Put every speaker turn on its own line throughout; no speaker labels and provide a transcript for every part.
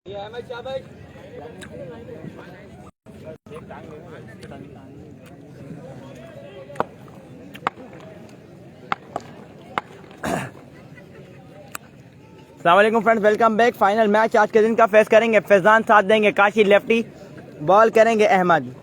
अस्सलामुअलैकुम friends, welcome back. Final match आज के दिन का फेस करेंगे फैजान, साथ देंगे काशी लेफ्टी, बॉल करेंगे अहमद।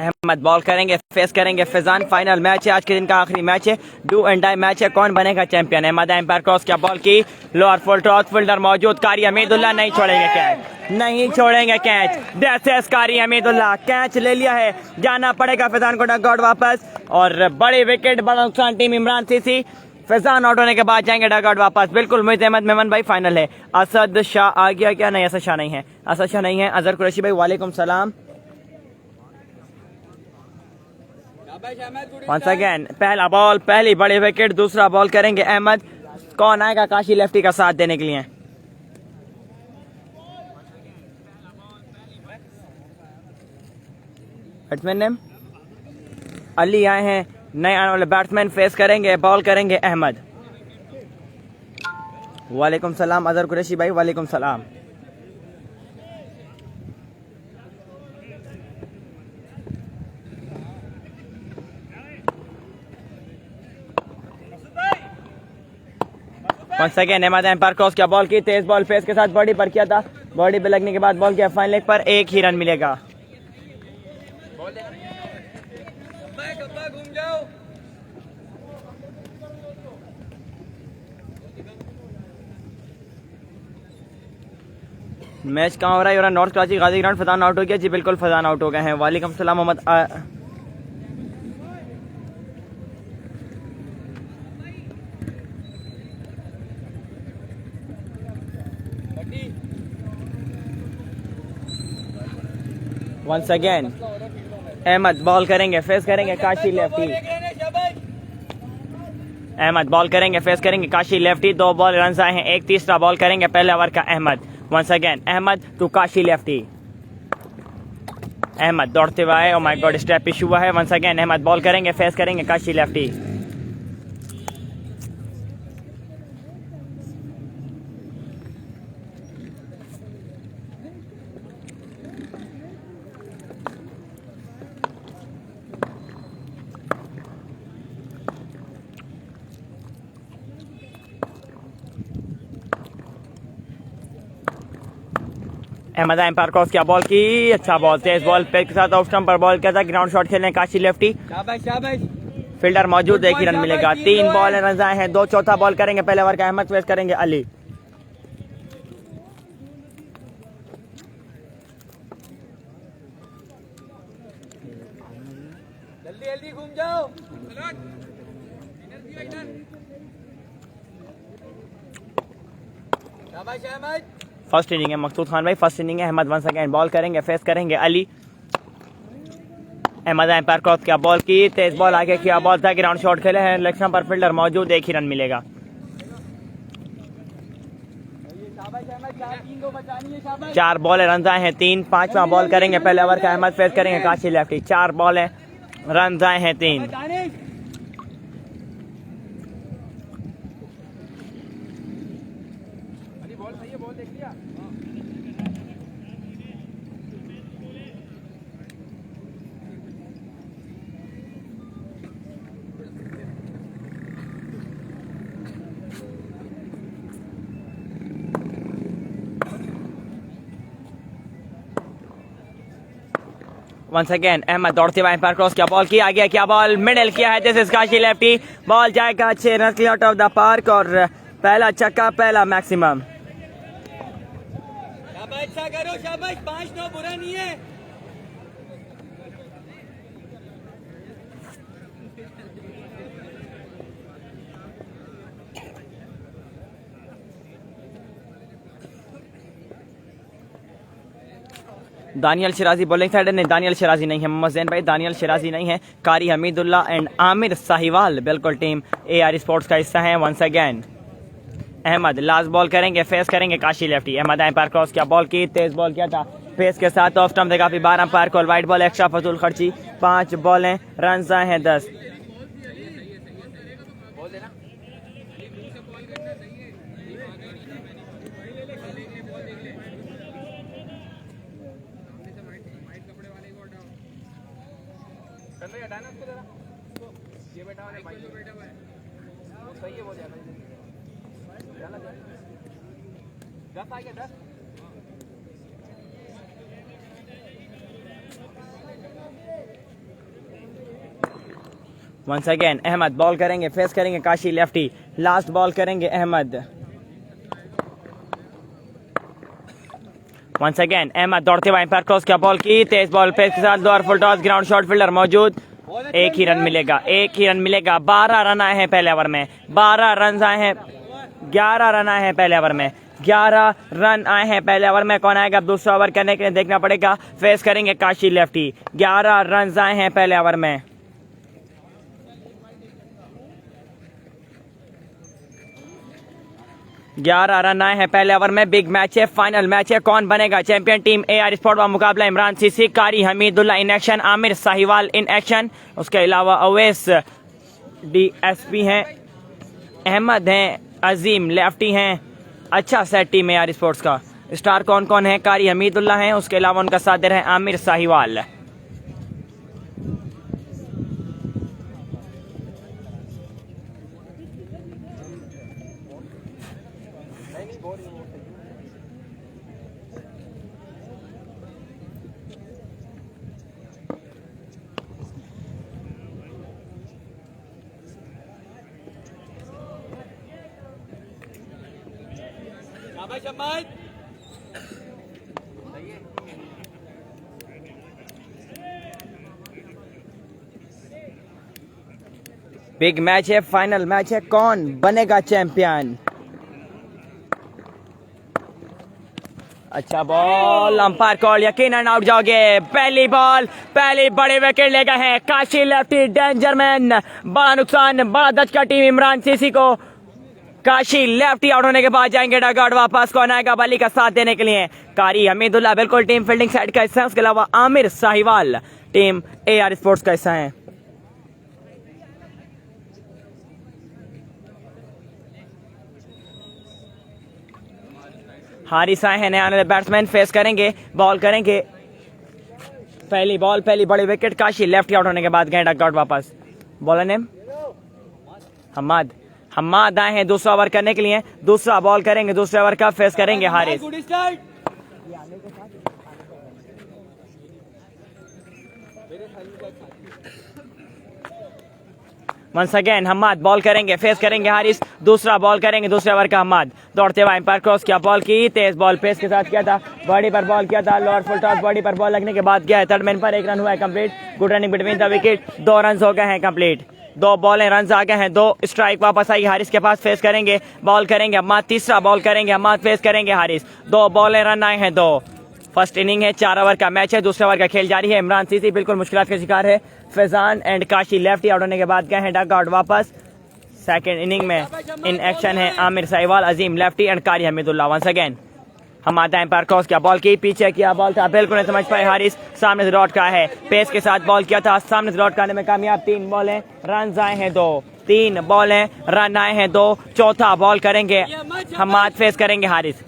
अहमद बॉल करेंगे, फेस करेंगे फैजान। फाइनल मैच है, आज के दिन का आखिरी मैच है, डू एंड डाई मैच है। कौन बनेगा चैंपियन? अहमद एम्पायर क्रॉस किया, बॉल की लोअर फुल टॉस, फील्डर मौजूद, कारी हमीदुल्लाह नहीं छोड़ेंगे कैच, नहीं छोड़ेंगे कैच। दैट्स कारी हमीदुल्लाह, कैच ले लिया है, जाना पड़ेगा फैजान को डगआउट वापस। और बड़ी विकेट, बड़ा नुकसान team Imran CC. Faizan out होने के बाद जाएंगे डगआउट वापस। बिल्कुल मुईद अहमद मेमन भाई, फाइनल है। असद शाह आ गया क्या? नहीं, असद शाह नहीं है, असद शाह नहीं है। अजहर कुरैशी भाई वालेकुम सलाम। वंस अगेन पहला बॉल, पहली बड़ी विकेट, दूसरा बॉल करेंगे अहमद। कौन आएगा काशी लेफ्टी का साथ देने के लिए? बैट्समैन नेम अली आए हैं, नए आने वाले बैट्समैन। फेस करेंगे, बॉल करेंगे अहमद। वालेकुम सलाम अजहर कुरैशी भाई, वालेकुम सलाम। Once again Ahmed umpire cross किया, बॉल की तेज बॉल फेस के साथ बॉडी पर किया था, बॉडी पे लगने के बाद बॉल किया फाइन लेग पर, एक ही रन मिलेगा। मैच कहाँ हो रहा है? नॉर्थ कराची गाजी ग्राउंड। फजान आउट हो गया जी, बिल्कुल फजान आउट हो गए हैं। वालेकुम सलाम Mohammad. Once again Ahmed ball करेंगे, फेस करेंगे काशी लेफ्टी। अहमद बॉल करेंगे, फेस करेंगे काशी लेफ्टी। दो बॉल रन आए हैं, एक तीसरा बॉल करेंगे पहले ओवर का Ahmed. Once again Ahmed to Kashi lefty. Ahmed दौड़ते हुए आए, oh my god, step issue हुआ है। वंस अगेन अहमद बॉल करेंगे, फेस करेंगे Kashi lefty. Ahmed umpire cross किया, बॉल की अच्छा बॉल, तेज बॉल पे के साथ ऑफ स्टंप पर बॉल किया था। ग्राउंड शॉट खेलने काशी लेफ्टी, फील्डर मौजूद, एक ही रन मिलेगा। 3 बॉल रन आए हैं, 2 चौथा बॉल करेंगे पहले ओवर का अहमद। फेस करेंगे अली।
जल्दी जल्दी घूम जाओ। शाबाश अहमद।
फर्स्ट इनिंग है मकसूद खान भाई, फर्स्ट इनिंग है। अहमद वंस अगेन बॉल करेंगे, फेस करेंगे अली। अहमद एम्पायर क्रॉस किया, बॉल की तेज बॉल आगे किया, बॉल था, ग्राउंड शॉट खेले हैं, लेग पर फील्डर मौजूद, एक ही रन मिलेगा।
शाबाश अहमद, 4-3 को बचानी है। शाबाश।
4 बॉल रन आए हैं, 3 पांचवा बॉल करेंगे पहले ओवर का अहमद। फेस करेंगे काशी लेफ्टी। 4 बॉल है, रन आए हैं 3।
बॉल सही है, बॉल देख लिया।
वंस अगेन अहमद दौड़ते हुए एम्पायर क्रॉस किया, बॉल की आ गया, क्या बॉल मिडल किया है। This is Kashi lefty, ball जाएगा 6 रन के आउट ऑफ द पार्क और पहला छक्का, पहला मैक्सिमम।
शाबाश, अच्छा करो, शाबाश। 5-9 बुरा नहीं है।
दानियल शिराजी बॉलिंग साइड, नहीं दानियल शिराजी नहीं है, मोहम्मद जैन भाई दानियल शिराजी नहीं है, कारी हमीदुल्लाह एंड आमिर साहिवाल बिल्कुल टीम AR स्पोर्ट्स का हिस्सा है। Once again Ahmed last ball करेंगे, फेस करेंगे Kashi lefty. Ahmed umpire cross किया, बॉल की तेज बॉल किया था फेस के साथ, ऑफ स्टंप देगा, 12 umpire call, white ball extra फजूल खर्ची, 5 बॉलें, रन आए हैं 10। वंस अगेन अहमद बॉल करेंगे, फेस करेंगे काशी लेफ्टी, लास्ट बॉल करेंगे अहमद। वंस अगेन अहमद दौड़ते हुए एम्पायर क्रॉस किया, बॉल की तेज बॉल पेस के साथ lower full toss, ground shot fielder मौजूद, एक ही रन मिलेगा, एक ही रन मिलेगा। 12 रन आए हैं पहले ओवर में, 12 रन आए हैं, 11 रन आए हैं पहले ओवर में, 11 रन आए हैं पहले ओवर में। कौन आएगा अब दूसरा ओवर करने के लिए देखना पड़ेगा। फेस करेंगे काशी लेफ्टी, 11 रन आए हैं पहले ओवर में। ग्यारह रन आए हैं पहले ओवर में। बिग मैच है, फाइनल मैच है, कौन बनेगा चैंपियन। टीम AR स्पोर्ट का मुकाबला इमरान सीसी, कारी Hameedullah in action, Aamir Sahiwal in action, उसके अलावा अवैस DSP हैं, अहमद हैं, अजीम लेफ्टी हैं। अच्छा सेट टीम AR स्पोर्ट्स का। स्टार कौन कौन है, कारी हमीदुल्लाह हैं, उसके अलावा उनका साथ दे रहे हैं आमिर साहिवाल। बिग मैच है, फाइनल मैच है, कौन बनेगा चैंपियन। अच्छा बॉल, अंपायर कॉल, यकीनन आउट जाओगे। पहली बॉल, पहली बड़ी विकेट ले गए हैं काशी लेफ्टी, डेंजर मैन, बड़ा नुकसान, बड़ा दचका टीम इमरान सीसी को। काशी लेफ्टी आउट होने के बाद जाएंगे डगआउट वापस। कौन आएगा बली का साथ देने के लिए। कारी हमीदुल्लाह बिल्कुल टीम फील्डिंग साइड का हिस्सा है, उसके अलावा Aamir Sahiwal team AR sports का हिस्सा है। हारिस आए हैं नए आने वाले बैट्समैन, फेस करेंगे, बॉल करेंगे। पहली बॉल, पहली बड़ी विकेट, काशी लेफ्टी आउट होने के बाद गए डगआउट वापस। बॉलर नेम हम्माद, हम्माद आए हैं दूसरा ओवर करने के लिए, दूसरा बॉल करेंगे, दूसरे ओवर का फेस करेंगे Haris. Once again Hammad ball करेंगे, फेस करेंगे हारिस, दूसरा बॉल करेंगे, दूसरे ओवर का हम्माद दौड़ते हुए एम्पायर क्रॉस किया, बॉल की तेज बॉल पेस के साथ किया था, बॉडी पर बॉल किया था, लोअर फुल टॉस, बॉडी पर बॉल लगने के बाद किया है, थर्ड मैन पर 1 रन हुआ है complete. Good running between the wicket, 2 run हो गए हैं कंप्लीट, 2 बॉलें रन आ गए हैं, 2 स्ट्राइक वापस आई हारिस के पास, फेस करेंगे, बॉल करेंगे हम्माद, तीसरा बॉल करेंगे हम्माद, फेस करेंगे हारिस, 2 बॉलें रन आए हैं 2। फर्स्ट इनिंग है, 4 ओवर का मैच है, दूसरे ओवर का खेल जारी है। इमरान सीसी बिल्कुल मुश्किलात का शिकार है, Faizan and Kashi lefty out होने के बाद गए हैं डगआउट वापस। सेकंड इनिंग में इन एक्शन है आमिर साहिवाल, अजीम लेफ्टी एंड कारी हमीदुल्लाह। वंस अगेन हम आता है एम्पायर क्रॉस किया, बॉल की पीछे किया, बॉल था बिल्कुल नहीं समझ पाए हारिस, सामने से लौट का है, पेस के साथ बॉल किया था, सामने से लौट का आने में कामयाब। 3 बॉलें रन आए हैं 2, 3 बॉलें रन आए हैं 2। चौथा बॉल करेंगे हम्माद, फेस करेंगे Haris.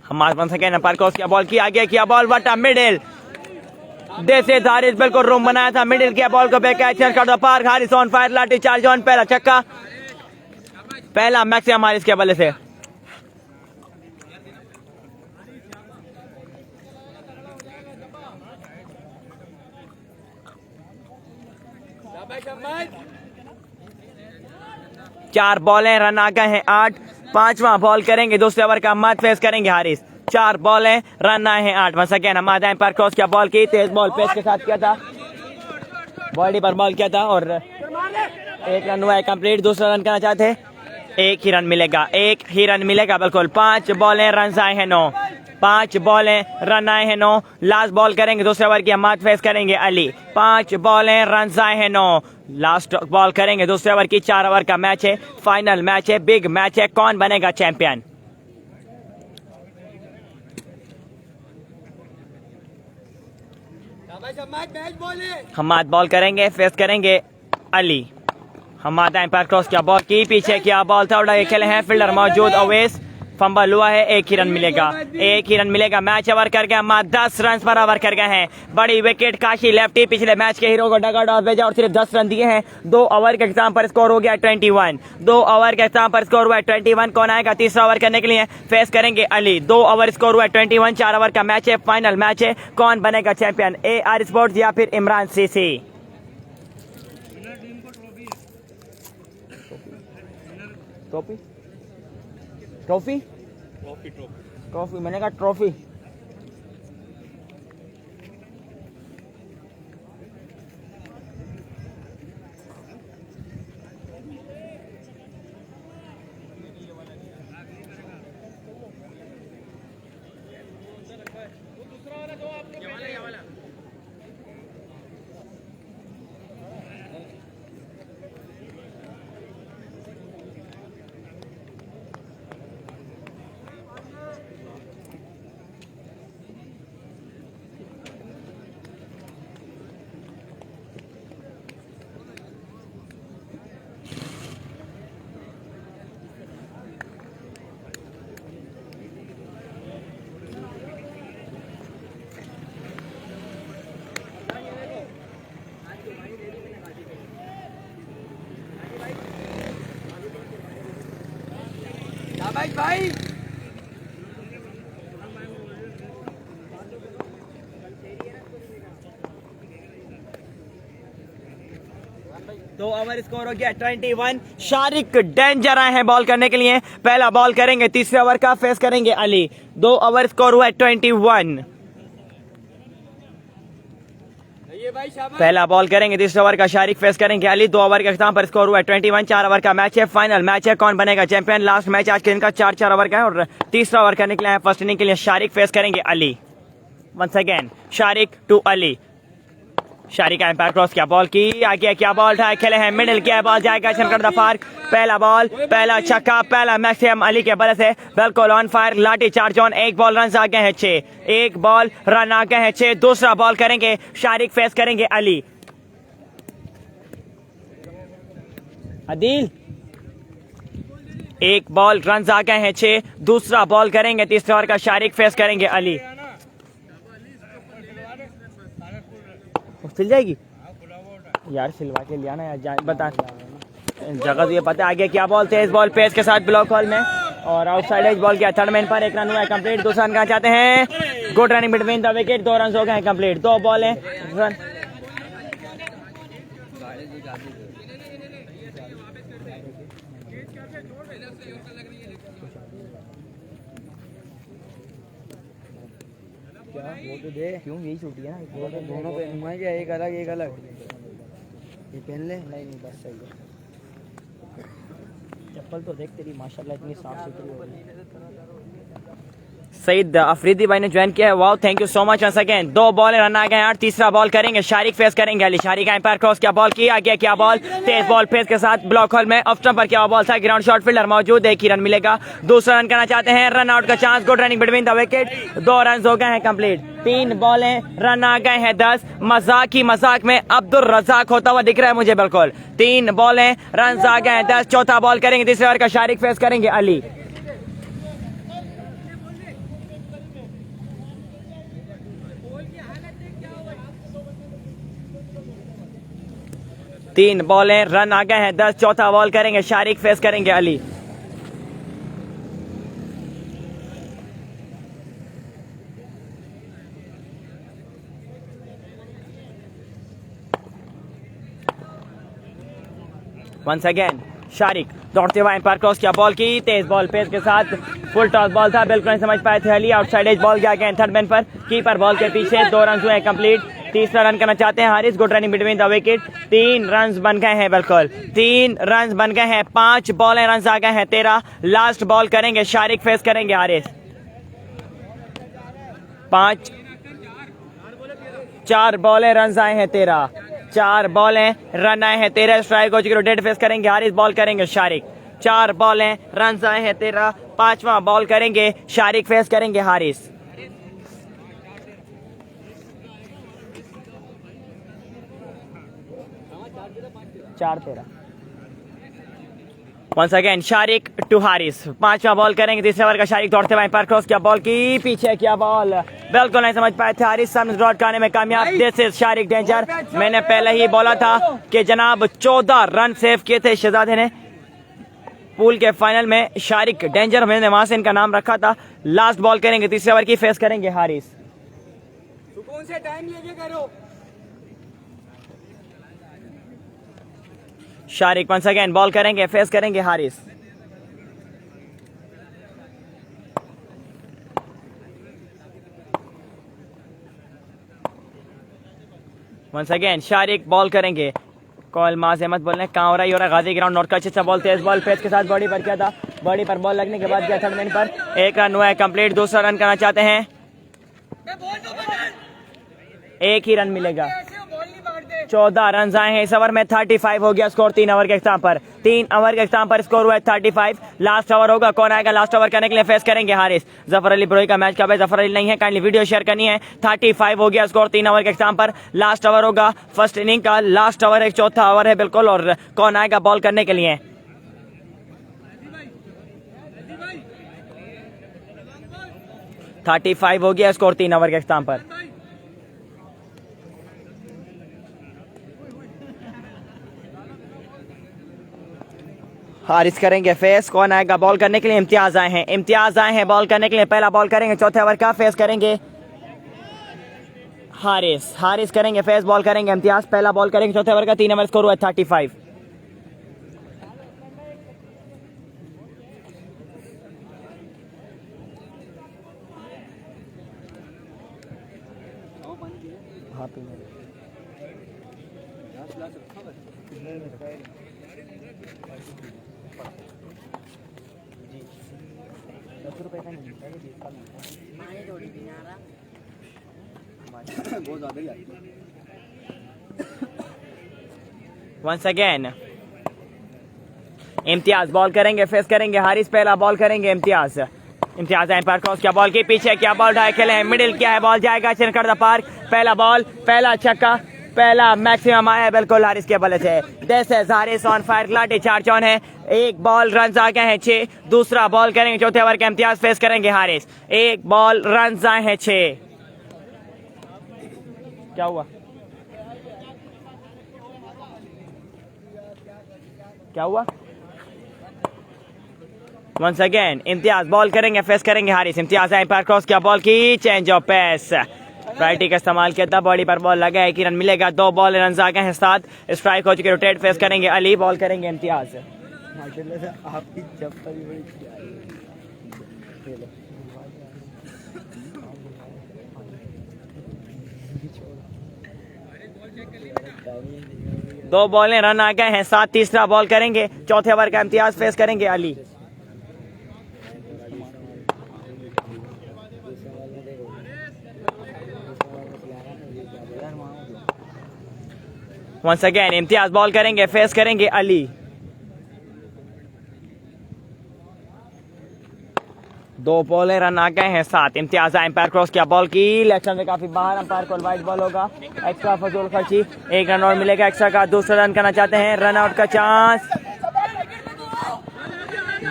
Hammad once again umpire cross किया, बॉल की आगे किया, बॉल वटा मिडिल, देसे हारिस बिल्कुल रूम बनाया था, मिडिल किया, बॉल को बैक कैच कर दो पार। हारिस ऑन फायर, लाठी चार्ज ऑन, पहला छक्का, पहला मैक्सिमम हारिस के बल्ले से। चार बॉलें रन आ गए हैं 8। पांचवा बॉल करेंगे, दूसरे ओवर का हम्माद, फेस करेंगे हारिस। 4 बॉलें रन आए हैं 8। Once again Hammad umpire cross किया, बॉल की तेज बॉल पेस के साथ किया था, बॉडी पर बॉल किया था और एक रन हुआ है कंप्लीट। दूसरा रन करना चाहते हैं, एक ही रन मिलेगा, एक ही रन मिलेगा बिल्कुल। 5 बॉलें रन आए हैं 9, 5 बॉलें रन आए हैं 9। लास्ट बॉल करेंगे दूसरे ओवर की, हमाद फेस करेंगे अली। 5 बॉलें रन आए हैं 9। लास्ट बॉल करेंगे दूसरे ओवर की। 4 ओवर का मैच है, फाइनल मैच है, बिग मैच है। कौन बनेगा चैंपियन? हमाद बॉल करेंगे, फेस करेंगे अली। हमाद एम्पायर क्रॉस किया, बॉल की पीछे किया, बॉल था उड़ा, खेले हैं फील्डर मौजूद, अवेश फंबल हुआ है, एक ही रन मिलेगा, एक ही रन मिलेगा। मैच ओवर कर गया, हमाद 10 रन पर ओवर कर गए हैं। बड़ी विकेट काशी लेफ्टी पिछले मैच के हीरो को डगआउट ऑफ भेजा और सिर्फ 10 रन दिए हैं। 2 ओवर के एग्जाम पर स्कोर हो गया 21। 2 ओवर के एग्जाम पर स्कोर हुआ 21। कौन आएगा तीसरा ओवर करने के लिए? फेस करेंगे अली। 2 ओवर स्कोर हुआ 21। 4 ओवर का मैच है, फाइनल मैच है। कौन बनेगा चैंपियन? AR स्पोर्ट्स या फिर Imran CC? Trophy trophy trophy मैंने कहा ट्रॉफी।
भाई
2 ओवर स्कोर हो गया 21। शारिक डेंजर आए हैं बॉल करने के लिए। पहला बॉल करेंगे तीसरे ओवर का, फेस करेंगे अली। 2 ओवर स्कोर हुआ 21। पहला बॉल करेंगे तीसरे ओवर का, शारिक फेस करेंगे अली। 2 ओवर के अख्ताम पर स्कोर हुआ 21। 4 ओवर का मैच है, फाइनल मैच है। कौन बनेगा चैंपियन? लास्ट मैच आज के दिन का 4 ओवर का है और तीसरा ओवर करने के लिए फर्स्ट इनिंग के लिए शारिक फेस करेंगे Ali. Once again Shariq to Ali. Shariq umpire cross किया, बॉल की आगे क्या बॉल था, खेले हैं मिडिल किया, बॉल जाएगा शंकर दफार। पहला बॉल, पहला छक्का, पहला मैक्सिमम अली के बल्ले से बिल्कुल ऑन फायर। लाठी चार्ज ऑन, 1 बॉल रन आ गए हैं 6, 1 बॉल रन आ गए हैं 6। दूसरा बॉल करेंगे शारिक, फेस करेंगे अली। अदील 1 बॉल रन आ गए हैं 6। दूसरा बॉल करेंगे तीसरे ओवर का, शारिक फेस करेंगे अली। सिल जाएगी यार, सिलवा के लिया ना यार, बता जगह ये पता। आगे क्या बॉल, तेज बॉल पेस के साथ ब्लॉक हॉल में और आउटसाइड एज बॉल किया। थर्ड मैन पर 1 रन हुआ है कंप्लीट। दूसरा रन करना चाहते हैं, good running between the wicket. 2 run हो गए हैं कंप्लीट। 2 बॉल है रन।
वो तो दे,
क्यों यही छूटी है ना,
वो तो दोनों पहनूंगा क्या? एक अलग एक अलग, ये पहन ले।
नहीं बस सही है। चप्पल तो देख तेरी माशाल्लाह इतनी साफ सुथरी हो गई। सईद अफरीदी भाई ने ज्वाइन किया है, wow thank you so much once again. 2 ball run आ गए हैं। तीसरा बॉल करेंगे शारिक, फेस करेंगे अली। शारिक एम्पायर क्रॉस किया, बॉल की आगे क्या बॉल, तेज बॉल फेस के साथ ब्लॉक हॉल में। ऑफ स्टंप पर क्या बॉल था, ग्राउंड शॉट, फील्डर मौजूद, 1 ही रन मिलेगा। दूसरा रन करना चाहते हैं, रन आउट का chance, good running between the wicket. 2 run हो गए हैं कंप्लीट। 3 बॉलें रन आ गए हैं 10। मजाक ही मजाक में अब्दुल रजाक होता हुआ दिख रहा है मुझे बिल्कुल। 3 बॉलें रन आ गए हैं 10। चौथा बॉल करेंगे तीसरे ओवर का, शारिक फेस करेंगे अली। तीन बॉलें रन आ गए हैं 10। चौथा बॉल करेंगे शारिक, फेस करेंगे अली। वंस अगेन शारिक दौड़ते हुए एम्पायर क्रॉस किया, बॉल की तेज बॉल पेस के साथ, फुल टॉस बॉल था, बिल्कुल नहीं समझ पाए थे अली। आउटसाइड एज बॉल गया अगेन थर्ड मैन पर, कीपर बॉल के पीछे। 2 रन हुए कंप्लीट। तीसरा रन करना चाहते हैं Haris. Good running between the wicket. 3 run बन गए हैं, बिल्कुल 3 रन बन गए हैं। 5 बॉल रन आ गए हैं 13। लास्ट बॉल करेंगे शारिक, फेस करेंगे हारिस। 4 बॉल रन आए हैं 13। 4 बॉल रन आए हैं 13। स्ट्राइक हो चुकी है, रोटेट फेस करेंगे हारिस, बॉल करेंगे शारिक। 4 बॉल रन आए हैं 13। 5वां बॉल करेंगे शारिक, फेस करेंगे Haris. Once again Shariq to Haris. 5वां बॉल करेंगे, तीसरे ओवर का शारिक दौड़ते हुए पर क्रॉस किया, बॉल की पीछे किया, बॉल बिल्कुल नहीं समझ पाए थे हारिस, सामने ड्रॉट करने में कामयाब। This is Shariq danger. मैंने पहले ही बोला था कि जनाब 14 रन सेव किए थे शहजादे ने पूल के फाइनल में। शारिक डेंजर, मैंने वहां से इनका नाम रखा था। लास्ट बॉल करेंगे तीसरे ओवर की, फेस करेंगे हारिस।
सुकून से टाइम लेके करो।
शारिक वंस अगेन बॉल करेंगे, फेस करेंगे Haris. Once again Shariq ball करेंगे। कॉल माज अहमद बोल रहे कहाँ हो रहा है गाजी ग्राउंड नॉट का अच्छा बॉल, तेज बॉल पेस के साथ बॉडी पर किया था। बॉडी पर बॉल लगने के बाद गया थर्ड मैन पर। 1 रन हुआ है कंप्लीट। दूसरा रन करना चाहते हैं, 1 ही रन मिलेगा। 14 रन आए हैं इस ओवर में। 35 हो गया स्कोर 3 ओवर के इख्तिताम पर। 3 ओवर के इख्तिताम पर स्कोर हुआ है 35। लास्ट ओवर होगा, कौन आएगा लास्ट ओवर करने के लिए, फेस करेंगे हारिस। जफर अली ब्रोई का मैच कब है? जफर अली नहीं है, काइंडली वीडियो शेयर करनी है। 35 हो गया स्कोर 3 ओवर के इख्तिताम पर। लास्ट ओवर होगा फर्स्ट इनिंग का, लास्ट ओवर एक चौथा ओवर है बिल्कुल। और कौन आएगा बॉल करने के लिए? थर्टी 35 हो गया स्कोर 3 ओवर के इख्तिताम पर। हारिस करेंगे फेस, कौन आएगा बॉल करने के लिए? इम्तियाज आए हैं, इम्तियाज आए हैं बॉल करने के लिए। पहला बॉल करेंगे चौथे ओवर का, फेस करेंगे हारिस। हारिस करेंगे फेस, बॉल करेंगे इम्तियाज। पहला बॉल करेंगे चौथे ओवर का, 3 ओवर स्कोर हुआ है 35। वंस अगेन इम्तियाज बॉल करेंगे, फेस करेंगे हारिस। पहला बॉल करेंगे इम्तियाज। इम्तियाज एम्पायर क्रॉस किया, बॉल के पीछे क्या, बॉल ढाई खेले हैं, मिडिल क्या है, बॉल जाएगा चिरकर द पार्क। पहला बॉल, पहला छक्का, पहला मैक्सिमम आया बिल्कुल हारिस के बल्ले से। This is Haris on fire. खिलाड़ी 4 ऑन है। 1 बॉल रन आ गए हैं 6। दूसरा बॉल करेंगे चौथे ओवर का, इम्तियाज फेस करेंगे हारिस। 1 बॉल रन आए हैं 6। क्या हुआ, क्या हुआ? वंस अगेन इम्तियाज बॉल करेंगे, फेस करेंगे हारिस। इम्तियाज एम्पायर क्रॉस किया, बॉल की चेंज ऑफ पेस, राइटी का इस्तेमाल किया था, बॉडी पर बॉल लगा है, 1 रन मिलेगा। 2 बॉल रन आ गए हैं 7। स्ट्राइक हो चुके, रोटेट फेस करेंगे अली, बॉल करेंगे इम्तियाज।
आपकी चप्पल बड़ी
दो बॉलें रन आ गए हैं 7। तीसरा बॉल करेंगे चौथे ओवर का, इम्तियाज फेस करेंगे Ali. Once again Imtiaz ball करेंगे, फेस करेंगे अली। दो बॉलें रन आ गए हैं 7। इम्तियाज एम्पायर क्रॉस किया, बॉल की इलेक्शन में काफी बाहर, अंपायर को वाइड बॉल होगा। एक्स्ट्रा फजूल खर्ची, 1 रन और मिलेगा एक्स्ट्रा का। दूसरा रन करना चाहते हैं, रन आउट का chance.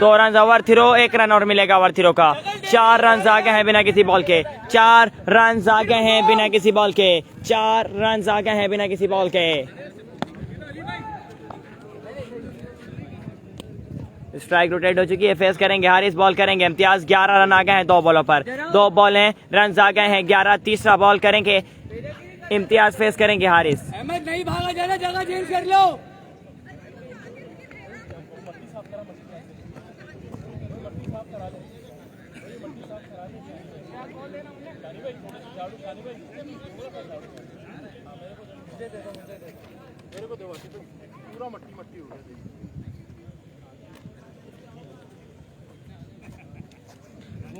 2 run over throw, 1 run और मिलेगा ओवर थ्रो का। 4 रन आ गए हैं बिना किसी बॉल के। 4 रन आ गए हैं बिना किसी बॉल के। 4 रन आ गए हैं बिना किसी बॉल के। स्ट्राइक रोटेट हो चुकी है, फेस करेंगे हारिस, बॉल करेंगे इम्तियाज। 11 रन आ गए हैं 2 बॉलों पर। 2 बॉल हैं, रन आ गए हैं 11। तीसरा बॉल करेंगे इम्तियाज, फेस करेंगे हारिस।
अहमद नहीं भागा जाना, जगह चेंज कर लो।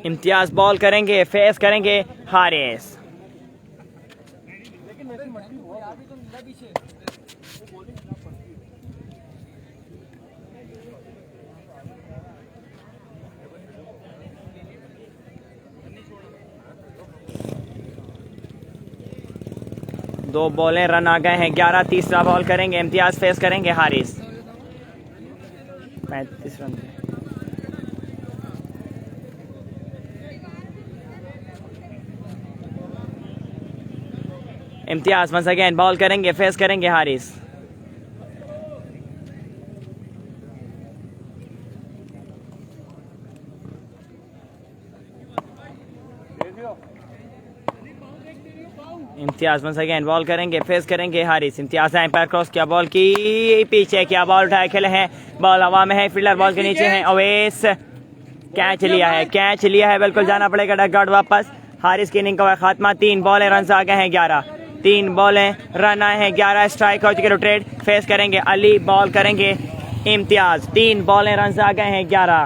इम्तियाज बॉल करेंगे, फेस करेंगे हारिस। दो बॉलें रन आ गए हैं 11। तीसरा बॉल करेंगे इम्तियाज, फेस करेंगे Haris. 35 run. Imtiaz once again ball करेंगे, फेस करेंगे Haris. Imtiaz once again ball करेंगे, फेस करेंगे हारिस। इम्तियाज एम्पायर क्रॉस किया, बॉल की पीछे किया, बॉल उठाए खेले हैं, बॉल हवा में है, फील्डर बॉल के नीचे है। अवेश कैच लिया है, कैच लिया है, बिल्कुल जाना पड़ेगा डगआउट वापस। हारिस की इनिंग का खात्मा। 3 बॉलें रन आ गए हैं 11। 3 बॉलें रन आए हैं 11। स्ट्राइक हो चुके रोटेट, फेस करेंगे अली, बॉल करेंगे इम्तियाज। 3 बॉलें रन आ गए हैं 11।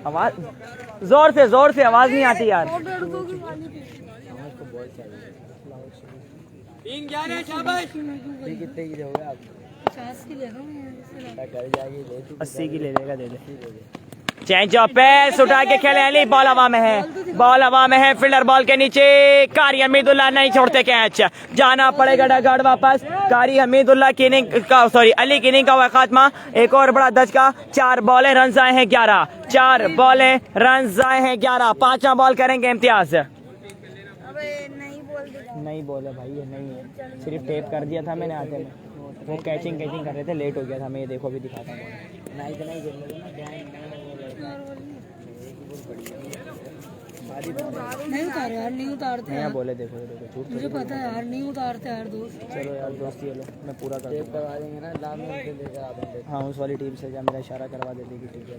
आवाज जोर से आवाज नहीं आती यार।
कितने की दोगे आप?
50 की ले रहा हूँ।
कर जाएगी, ले तू
80 की ले लेगा, दे दे। चेंज ऑफ पेस उठा के खेले अली, बॉल हवा में है, बॉल हवा में है, फील्डर बॉल के नीचे। कारी हमीदुल्लाह नहीं छोड़ते कैच, जाना पड़ेगा डगआउट वापस। कारी हमीदुल्लाह की इनिंग का, सॉरी अली की इनिंग का हुआ खात्मा। एक और बड़ा धचका। 4 बॉलें रन आए हैं 11। 4 बॉलें रन आए हैं 11। 5वां बॉल करेंगे इम्तियाज। नहीं बोला भाई, ये नहीं है, सिर्फ टेप कर दिया था मैंने आते में। वो कैचिंग कर रहे थे, लेट हो गया था मैं। ये देखो अभी दिखाता हूँ।
नहीं तो नहीं खेल ना क्या
नहीं उतारे यार, नहीं उतारते
नया
यार।
बोले, देखो देखो झूठ।
मुझे पता है यार, नहीं उतारते यार दोस्त।
चलो यार दोस्ती, लो मैं पूरा कर दूंगा।
करवा देंगे ना, लाभ में उनके लेकर आ देंगे।
हाँ उस वाली टीम से, क्या मेरा इशारा करवा देती कि ठीक है।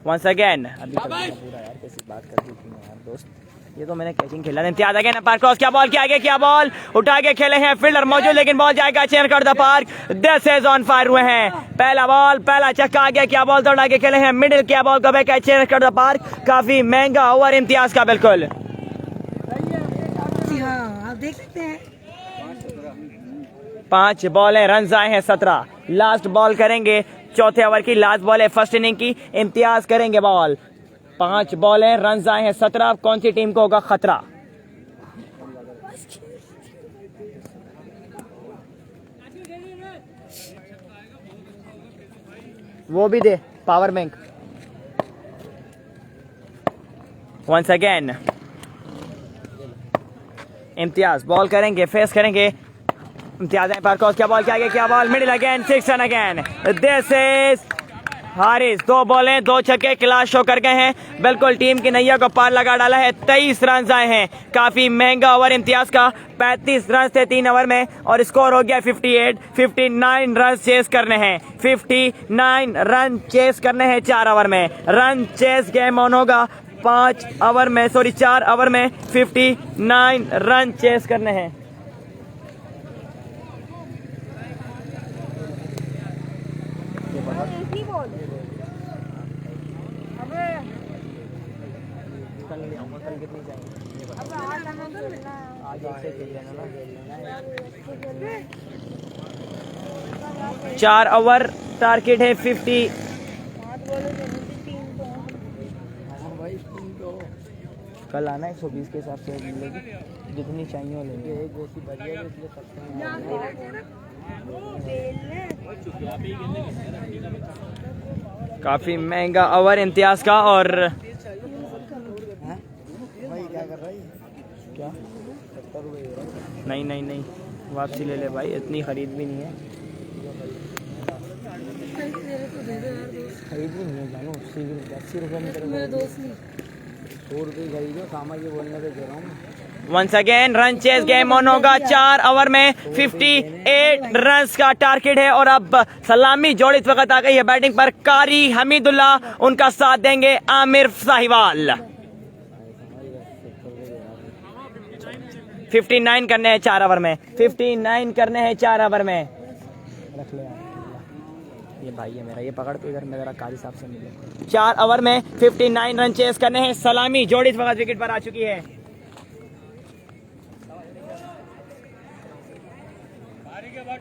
वंस अगेन अभी कर दूंगा पूरा यार, कैसी बात कर दी थी यार दोस्त। ये तो मैंने कैचिंग खेला। इम्तियाज अगेन पार क्रॉस किया, बॉल के आगे किया, बॉल उठा के खेले हैं, फील्डर मौजूद लेकिन बॉल जाएगा चेयर कर the park. This is on fire हुए हैं। पहला बॉल, पहला छक्का आ गया, क्या बॉल तो उठा के खेले हैं, मिडिल किया, बॉल को बैक चेयर कर द पार्क। काफी महंगा ओवर इम्तियाज का, बिल्कुल।
हाँ आप देख सकते हैं।
5 बॉलें रन आए हैं 17। लास्ट बॉल करेंगे चौथे ओवर की, लास्ट बॉल है फर्स्ट इनिंग की। इम्तियाज करेंगे बॉल। 5 बॉलें रन आए हैं 17। कौन सी टीम को होगा खतरा? वो भी दे power bank. Once again Imtiaz ball करेंगे, फेस करेंगे। इम्तियाज पर क्रॉस किया, बॉल के आगे किया, ball middle again, 6 run again. This is Haris. 2 बॉलें 2 छक्के क्लास शो कर गए हैं, बिल्कुल टीम की नैया को पार लगा डाला है। 23 रन आए हैं। काफी महंगा ओवर इम्तियाज का। 35 रन थे 3 ओवर में और स्कोर हो गया 58। 59 रन चेस करने हैं, 59 रन चेस करने हैं 4 ओवर में। रन चेस गेम ऑन होगा 5 ओवर में, सॉरी 4 ओवर में 59 रन चेस करने हैं। कल कितनी चाहिए? आज ऐसे खेल लेना ना। 4 ओवर टारगेट है 50। कल आना 120 के हिसाब से मिलेगी, जितनी चाहिए वो लेंगे। एक जैसी बढ़िया इसलिए काफी महंगा ओवर इम्तियाज का। और
क्या कर रहा है?
क्या
70 रुपये।
नहीं वापसी ले ले भाई, इतनी खरीद भी नहीं है। खरीद भी नहीं है जानू, 80 रुपये में तेरे
मेरे दोस्त नहीं।
100 रुपये खरीदो, सामा के बोलने पे कह रहा हूँ।
Once again run chase game on होगा। 4 ओवर में 58 रन्स का टारगेट है और अब सलामी जोड़ी इस वक्त आ गई है बैटिंग पर। कारी हमीदुल्ला, उनका साथ देंगे आमिर साहिवाल। 59 करने हैं 4 ओवर में, 59 करने हैं 4 ओवर में।
रख ले यार,
ये भाई है मेरा, ये पकड़ तो इधर मेरा कारी साहब से मिले। 4 ओवर में 59 रन चेस करने हैं। सलामी जोड़ी इस वक्त विकेट पर आ चुकी है।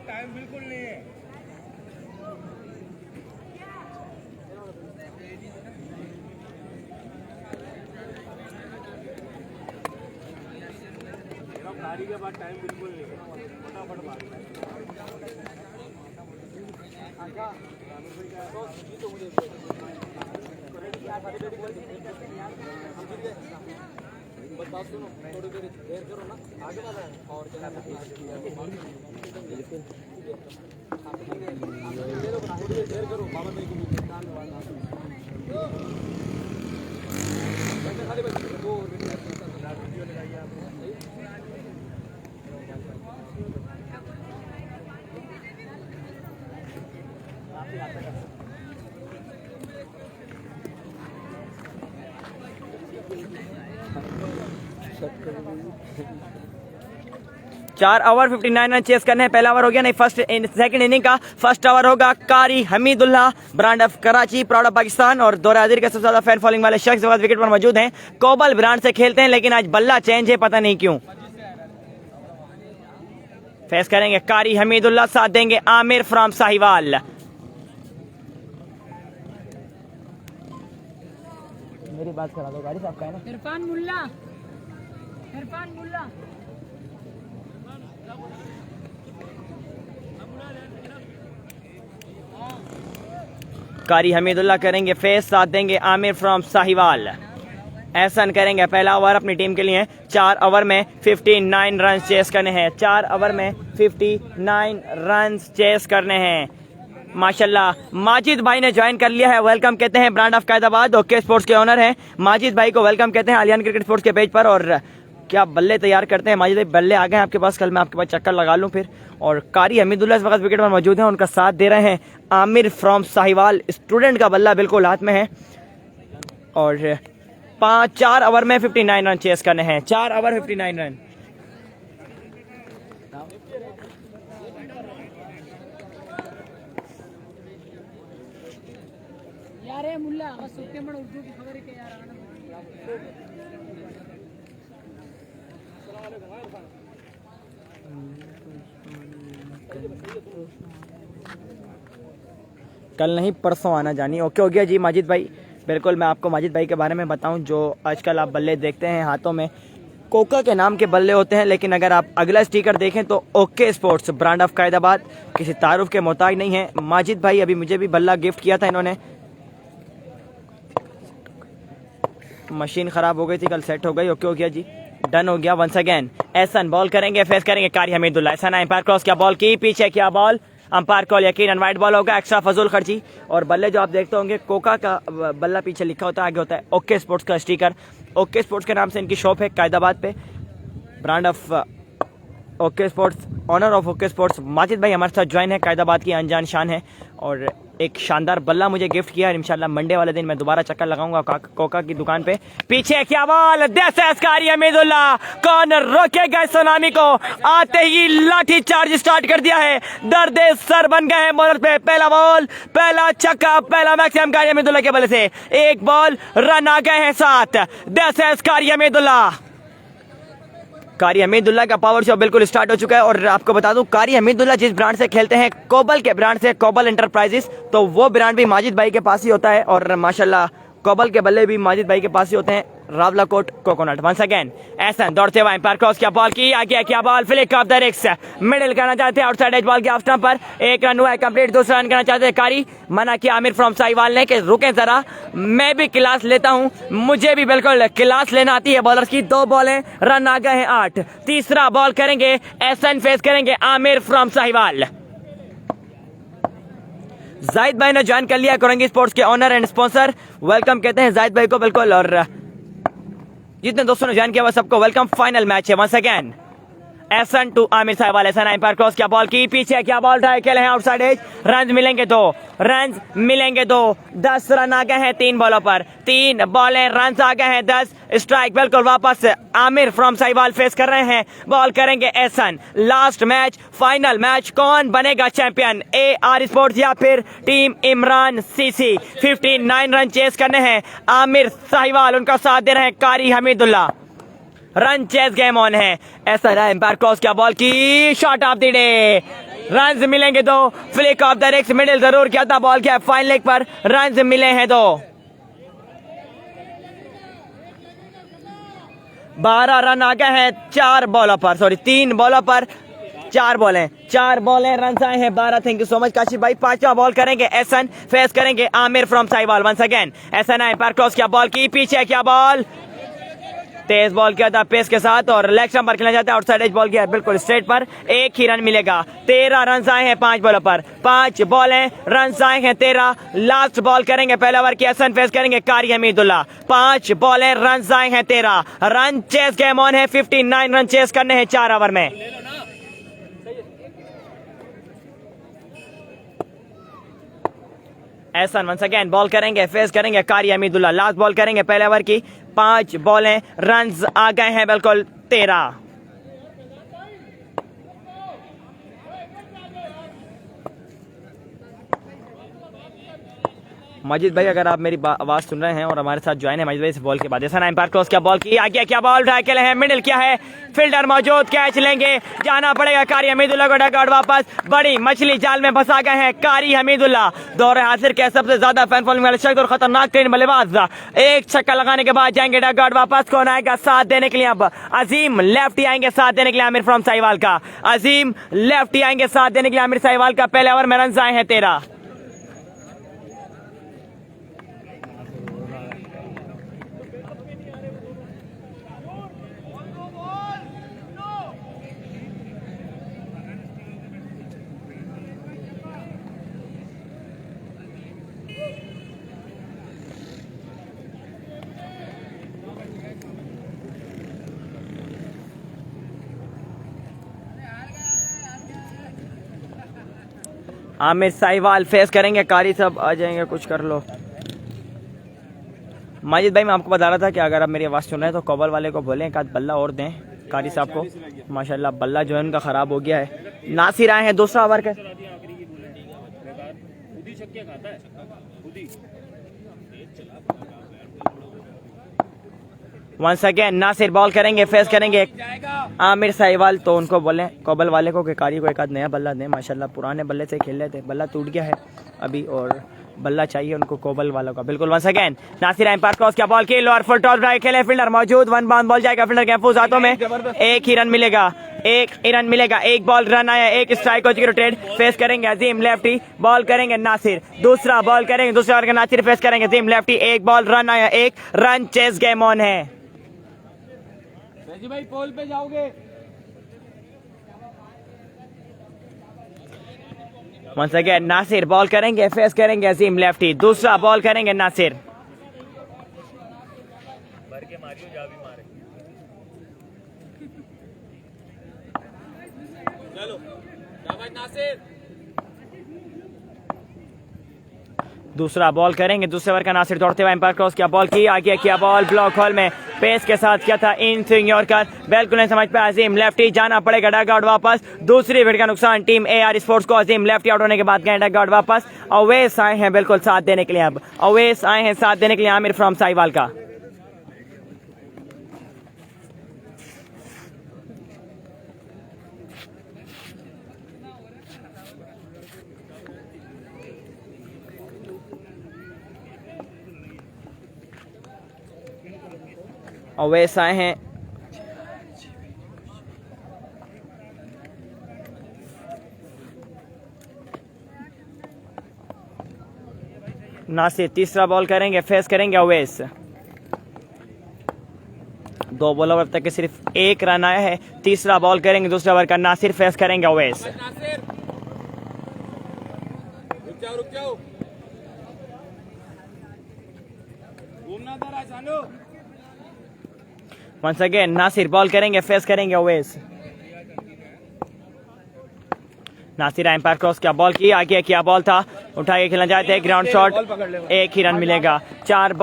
टाइम बिल्कुल नहीं है। के बाद टाइम बिल्कुल नहीं है, फटाफट मारना है। बस बात सुनो, थोड़ी देर करो ना, आगे बढ़ो और देर करो बाबा भाई को
चार ओवर 59 रन चेस करने हैं। पहला ओवर हो गया, नहीं सेकंड इनिंग का फर्स्ट ओवर होगा। कारी Hamidullah, brand of Karachi, proud of Pakistan और दौरे हाजिर के सबसे ज्यादा फैन फॉलोइंग वाले शख्स विकेट पर मौजूद हैं। कोबल ब्रांड से खेलते हैं लेकिन आज बल्ला चेंज है, पता नहीं क्यों। फेस करेंगे कारी हमीदुल्ला, साथ देंगे आमिर फ्रॉम साहिवाल।
मेरी बात करा दो, गाड़ी साहब का है ना।
इरफान मुल्ला, इरफान मुल्ला।
कारी हमीदुल्ला करेंगे फेस, साथ देंगे आमिर फ्रॉम साहिवाल। एहसन करेंगे पहला ओवर अपनी टीम के लिए। 4 ओवर में 59 रन चेस करने हैं। 4 ओवर में 59 रन चेस करने हैं। माशाल्लाह माजिद भाई ने ज्वाइन कर लिया है, वेलकम कहते हैं। Brand of Qaidabad okay Sports के ओनर हैं माजिद भाई को वेलकम कहते हैं आलियान क्रिकेट स्पोर्ट्स के पेज पर। और क्या बल्ले तैयार करते हैं माजिद भाई, बल्ले आ गए हैं आपके पास, कल मैं आपके पास चक्कर लगा लूं फिर। और कारी हमीदुल्ला इस वक्त विकेट पर मौजूद हैं, उनका साथ दे रहे हैं आमिर फ्रॉम साहिवाल। स्टूडेंट का बल्ला बिल्कुल हाथ में है और 4 ओवर में 59 रन चेस करने हैं। 4 ओवर 59 रन।
यार मुल्ला सुट्टे में उर्दू की खबर है कि यार
कल नहीं परसों आना जानी। ओके हो गया जी माजिद भाई, बिल्कुल। मैं आपको माजिद भाई के बारे में बताऊं, जो आजकल आप बल्ले देखते हैं हाथों में कोका के नाम के बल्ले होते हैं, लेकिन अगर आप अगला स्टिकर देखें तो okay sports brand of Qaidabad, किसी तारुफ के मोहताज नहीं है। माजिद भाई अभी मुझे भी बल्ला गिफ्ट किया था इन्होंने, मशीन खराब हो गई थी, कल सेट हो गई। ओके हो गया जी, डन हो गया। वंस अगेन एहसन बॉल करेंगे, फेस करेंगे कारी हमीदुल्ला। एहसन अंपायर क्रॉस क्या बॉल की, पीछे क्या बॉल, अंपायर कॉल यकीनन वाइड बॉल होगा। एक्स्ट्रा फजूल खर्ची। और बल्ले जो आप देखते होंगे कोका का बल्ला पीछे लिखा होता है, आगे होता है ओके स्पोर्ट्स का स्टिकर। ओके स्पोर्ट्स के नाम से इनकी शॉप है कैदाबाद पे। Brand of OK Sports, owner of OK Sports Majid भाई हमारे साथ ज्वाइन है, कैदाबाद की अनजान शान है। और एक शानदार बल्ला मुझे गिफ्ट किया, इंशाल्लाह मंडे वाले दिन मैं दोबारा चक्कर लगाऊंगा कोका की दुकान पे। पीछे क्या बॉल, कारी हमीदुल्ला, कौन रोकेगा इस सुनामी को। आते ही लाठी चार्ज स्टार्ट कर दिया है, दर्द सर बन गए हैं बॉलर पे। पहला बॉल, पहला छक्का, पहला मैक्सिमम कारी हमीदुल्ला के बल्ले से। एक बॉल, रन आ गए हैं 7। कारी हमीदुल्ला, कारी हमीदुल्ला का पावर शो बिल्कुल स्टार्ट हो चुका है। और आपको बता दूं कारी हमीदुल्ला जिस ब्रांड से खेलते हैं, कोबल के ब्रांड से, कोबल एंटरप्राइजेस, तो वो ब्रांड भी माजिद भाई के पास ही होता है। और माशाल्लाह कोबल के बल्ले भी माजिद भाई के पास ही होते हैं, Rawalakot coconut. Once again Ehsan दौड़ते हुए एम्पायर क्रॉस क्या बॉल की, आगे क्या ball, flick off the wrists, middle करना चाहते हैं आउटसाइड एज बॉल के ऑफ स्टंप पर। 1 रन हुआ है कंप्लीट, दूसरा रन करना चाहते हैं कारी। मना किया आमिर फ्रॉम साहिवाल ने कि रुकें जरा, मैं भी क्लास लेता हूं, मुझे भी बिल्कुल क्लास लेना आती है बॉलर की। 2 बॉलें, रन आ गए हैं 8। तीसरा बॉल करेंगे एहसन, फेस करेंगे आमिर फ्रॉम साहिवाल। जाहिद भाई ने ज्वाइन कर लिया, कोरंगी स्पोर्ट्स के ओनर एंड स्पॉन्सर, वेलकम कहते हैं जाहिद भाई को बिल्कुल। और जितने दोस्तों ने ज्वाइन किया वो सबको वेलकम। फाइनल मैच है once again Ehsan to Aamir Sahiwal. Ehsan umpire cross क्या बॉल की, पीछे क्या बॉल, ट्राई खेले हैं आउटसाइड एज, रन मिलेंगे दो, 10 रन आ गए हैं 3 बॉलों पर, 3 बॉलें, रन आ गए हैं 10, स्ट्राइक बिल्कुल वापस आमिर फ्रॉम साहिवाल फेस कर रहे हैं, बॉल करेंगे Ehsan. Last match, final match, कौन बनेगा चैंपियन, AR स्पोर्ट्स या फिर team Imran C C. 59 run chase करने हैं आमिर साहिवाल, उनका साथ दे रहे हैं कारी Hamidullah. Run chase game on है। ऐसा रहा एम्पायर क्रॉस क्या बॉल की, shot of the day, run मिलेंगे 2, flick off the wrists, middle जरूर क्या था, बॉल क्या फाइन लेग पर, रन मिले हैं 2। 12 रन आ गए हैं 3 बॉलों पर 4 बॉलें, रन आए हैं 12। Thank you so much Kashif भाई। 5वां बॉल करेंगे एहसन, फेस करेंगे Aamir from Sahiwal once again. Ehsan umpire cross क्या बॉल की, पीछे क्या बॉल, तेज बॉल किया था पेस के साथ और लेग स्टंप पर खेला जाता है, आउटसाइड एज बॉल किया बिल्कुल स्ट्रेट पर, 1 ही रन मिलेगा। 13 रन आए हैं 5 बॉलों पर, 5 बॉलें, रन आए हैं 13। लास्ट बॉल करेंगे पहले ओवर की, एहसन फेस करेंगे कारी हमीदुल्ला। 5 बॉलें, रन आए हैं 13, रन चेस गेम ऑन है। 59 रन चेस करने हैं 4 ओवर में। एहसन वंस अगेन बॉल करेंगे, फेस करेंगे कारी हमीदुल्ला। लास्ट बॉल करेंगे पहले ओवर की, 5 बॉलें, रन्स आ गए हैं बिल्कुल 13। मजीद भाई अगर आप मेरी आवाज सुन रहे हैं और हमारे साथ ज्वाइन है मजीद भाई, इस बॉल के बाद ऐसा एम्पायर क्रॉस क्या बॉल की, आगे क्या बॉल, ट्राई खेले हैं, मिडिल क्या है, फील्डर मौजूद, कैच लेंगे, जाना पड़ेगा कारी हमीदुल्ला को, डगआउट वापस, बड़ी मछली जाल में फंसा गए हैं कारी हमीदुल्ला। दौरे हासिल के सबसे ज्यादा फैन फॉलोइंग वाले शख्स और खतरनाक ट्रेन बल्लेबाज, एक छक्का लगाने के बाद जाएंगे डगआउट वापस। कौन आएगा साथ देने के लिए, अब अजीम लेफ्टी आएंगे साथ देने के लिए आमिर फ्रॉम साहिवाल का, अजीम लेफ्टी आएंगे साथ देने के लिए आमिर साहिवाल का। पहले ओवर में रन आए हैं 13। आमिर साहिवाल फेस करेंगे कारी साहब, आ जाएंगे, कुछ कर लो। माजिद भाई मैं आपको बता रहा था कि अगर आप मेरी आवाज़ सुन रहे हैं तो कॉबल वाले को बोलें एक आध बल्ला और दें कारी साहब को। माशाल्लाह बल्ला जो है उनका ख़राब हो गया है। नासिर आए हैं दूसरा ओवर के, वंस अगेन नासिर बॉल करेंगे, फेस करेंगे आमिर साहिवाल। तो उनको बोलें कॉबल वाले को कि कारी को एक आध नया बल्ला दें। माशाल्लाह पुराने बल्ले से खेल रहे थे, बल्ला टूट गया है अभी और बल्ला चाहिए उनको कॉबल वालों का। बिल्कुल once again Nasir umpire cross क्या बॉल की, लोअर फुल टॉस ड्राइव खेले, फील्डर मौजूद, 1 बाउंड बॉल जाएगा फील्डर के महफूज हाथों में, 1 ही रन मिलेगा, 1 ही रन मिलेगा। 1 बॉल रन आया, 1 स्ट्राइक हो चुकी रोटेट, फेस करेंगे अजीम लेफ्टी, बॉल करेंगे नासिर, दूसरा बॉल करेंगे, दूसरे ओवर के नासिर फेस करेंगे अजीम लेफ्टी। 1 बॉल रन आया, 1 रन चेस गेम ऑन है।
भाई पोल पे जाओगे,
वंस अगेन नासिर बॉल करेंगे, फेस करेंगे अजीम लेफ्टी, दूसरा बॉल करेंगे नासिर।
चलो नासिर,
दूसरा बॉल करेंगे, दूसरे ओवर का नासिर दौड़ते हुए एम्पायर क्रॉस किया बॉल की, आगे किया बॉल ब्लॉक हॉल में, पेस के साथ किया था इन स्विंग यॉर्कर, बिल्कुल नहीं समझ पाया अजीम लेफ्टी, जाना पड़ेगा डगआउट वापस। दूसरी विकेट का नुकसान टीम AR स्पोर्ट्स को, अजीम लेफ्टी आउट होने के बाद गए डगआउट वापस। अवैस आए हैं बिल्कुल साथ देने के लिए, अब अवैस आए हैं साथ देने के लिए आमिर फ्रॉम साहिवाल का। अवैस आए हैं, नासिर तीसरा बॉल करेंगे, फेस करेंगे अवैस। 2 बॉल ओवर तक के सिर्फ 1 रन आया है। तीसरा बॉल करेंगे दूसरे ओवर का नासिर, फेस करेंगे अवैस।
रुक जाओ घूमना था चालू।
वंस अगेन नासिर बॉल करेंगे, फेस करेंगे ओवेस। नासिर एम्पायर क्रॉस क्या बॉल की, आगे क्या बॉल था, उठा के खेलना चाहते हैं, ग्राउंड शॉट, एक ही रन मिलेगा। 3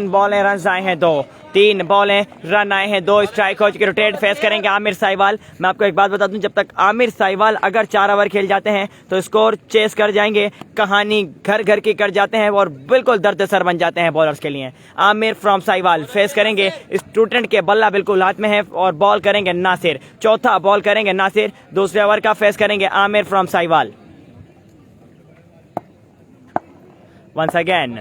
बॉलें रन आए हैं 2, 3 बॉलें रन आए हैं 2। स्ट्राइक हो चुके, रोटेट फेस करेंगे आमिर साहिवाल। मैं आपको एक बात बता दूं, जब तक आमिर साहिवाल अगर 4 ओवर खेल जाते हैं तो स्कोर चेस कर जाएंगे, कहानी घर घर की कर जाते हैं और बिल्कुल दर्द सर बन जाते हैं बॉलर्स के लिए। आमिर फ्रॉम साहिवाल फेस करेंगे, स्टूडेंट के बल्ला बिल्कुल हाथ में है और बॉल करेंगे नासिर। चौथा बॉल करेंगे नासिर, दूसरे ओवर का फेस करेंगे Aamir from Sahiwal. Once again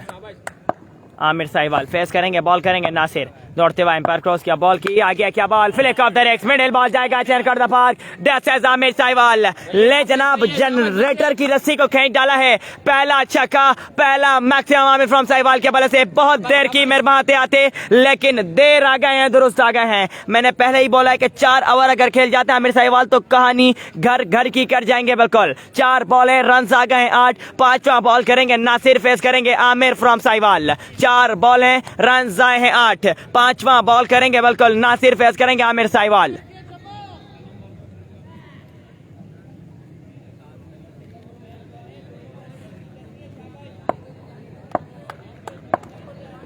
Aamir Sahiwal face करेंगे, बॉल करेंगे नासिर। दौड़ते हुए एम्पायर क्रॉस किया बॉल की, आगे क्या ball, flick off the legs, middle ball जाएगा, चेयर कर the park, that's edge Aamir Sahiwal. ले जनाब, जनरेटर की रस्सी को खींच डाला है। पहला छक्का, पहला मैक्सिमम आमिर फ्रॉम साहिवाल के बल्ले से। बहुत देर की मेहरबान आते, लेकिन देर आ गए हैं, दुरुस्त आ गए हैं। मैंने पहले ही बोला है कि 4 ओवर अगर खेल जाते हैं आमिर साहिवाल तो कहानी घर घर की कर जाएंगे बिल्कुल। 4 बॉलें, रन आ गए हैं 8। 5वां बॉल करेंगे नासिर, फेस करेंगे आमिर फ्रॉम साहिवाल। 4 बॉलें, रन आए हैं 8। 5वां बॉल करेंगे बिल्कुल नासिर, फेस करेंगे Aamir Sahiwal.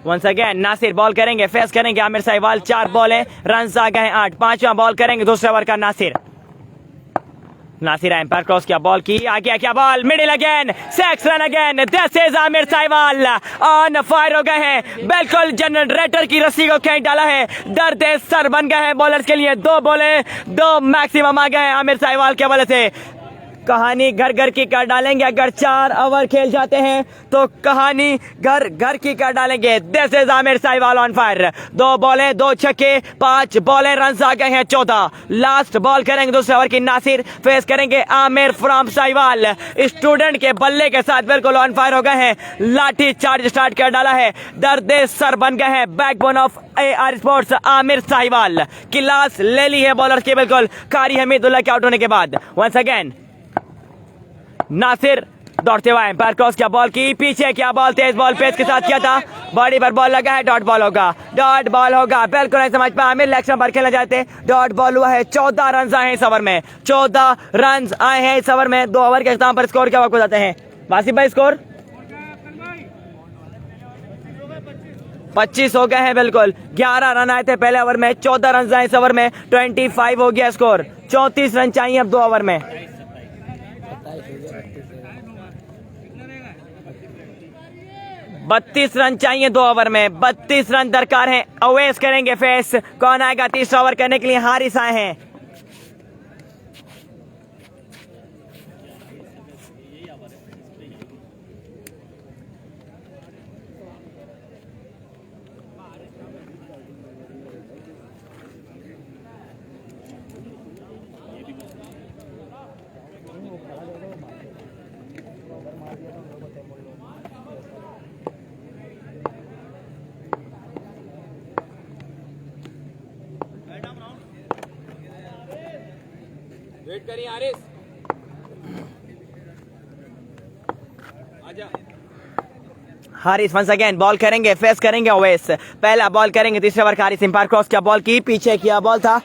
Once again Nasir ball करेंगे, फेस करेंगे आमिर साहिवाल। 4 बॉलें, रन आ गए हैं 8। 5वां बॉल करेंगे दूसरे ओवर का नासिर। नासिर एम्पायर क्रॉस किया बॉल की, आगे क्या ball, middle again, 6 run again, this is Aamir Sahiwal. On fire हो गए हैं, बिल्कुल जनरेटर की रस्सी को खींच डाला है। दर्द सर बन गए हैं बॉलर्स के लिए। 2 बॉलें, 2 मैक्सिमम आ गए हैं आमिर साहिवाल के बल्ले से। कहानी घर घर की कर डालेंगे अगर 4 ओवर खेल जाते हैं तो कहानी घर घर की कर डालेंगे। This is Aamir Sahiwal on fire. 2 बॉलें, 2 छक्के, 5 बॉलें, रन आ गए हैं 14। लास्ट बॉल करेंगे दूसरे ओवर की नासिर, फेस करेंगे आमिर फ्रॉम साहिवाल। स्टूडेंट के बल्ले के साथ बिल्कुल ऑन फायर हो गए हैं, लाठी चार्ज स्टार्ट कर डाला है, दर्द सर बन गए हैं। Backbone of AR sports Aamir Sahiwal, class ले ली है बॉलर की बिल्कुल कारी हमीदुल्लाह के आउट होने के बाद। वंस अगेन नासिर दौड़ते हुए एम्पायर क्रॉस क्या बॉल की, पीछे क्या बॉल, तेज बॉल पेस के साथ किया था, बॉडी पर बॉल लगा है, डॉट बॉल होगा, डॉट बॉल होगा। बिल्कुल नहीं समझ पाया आमिर, लेग स्टंप पर खेलना चाहते, डॉट बॉल हुआ है। 14 रन आए हैं इस ओवर में, 14 रन आए हैं इस ओवर में। 2 ओवर के अख्ताम पर स्कोर क्या आपको बताते हैं वासिफ भाई? स्कोर 25 हो गए हैं बिल्कुल। 11 रन आए थे पहले ओवर में, 14 रन आए इस ओवर में, 25 हो गया स्कोर। 34 रन चाहिए अब 2 ओवर में। 32 रन चाहिए 2 ओवर में, 32 रन दरकार हैं। अवेस करेंगे फेस, कौन आएगा तीसरा ओवर करने के लिए? हारिस आए हैं।
वेट करिए हारिस, आजा।
हारिस वंस अगेन बॉल करेंगे, फेस करेंगे ओवेस। पहला बॉल करेंगे तीसरे ओवर का हारिस, एम्पायर क्रॉस क्या बॉल की, पीछे किया बॉल था,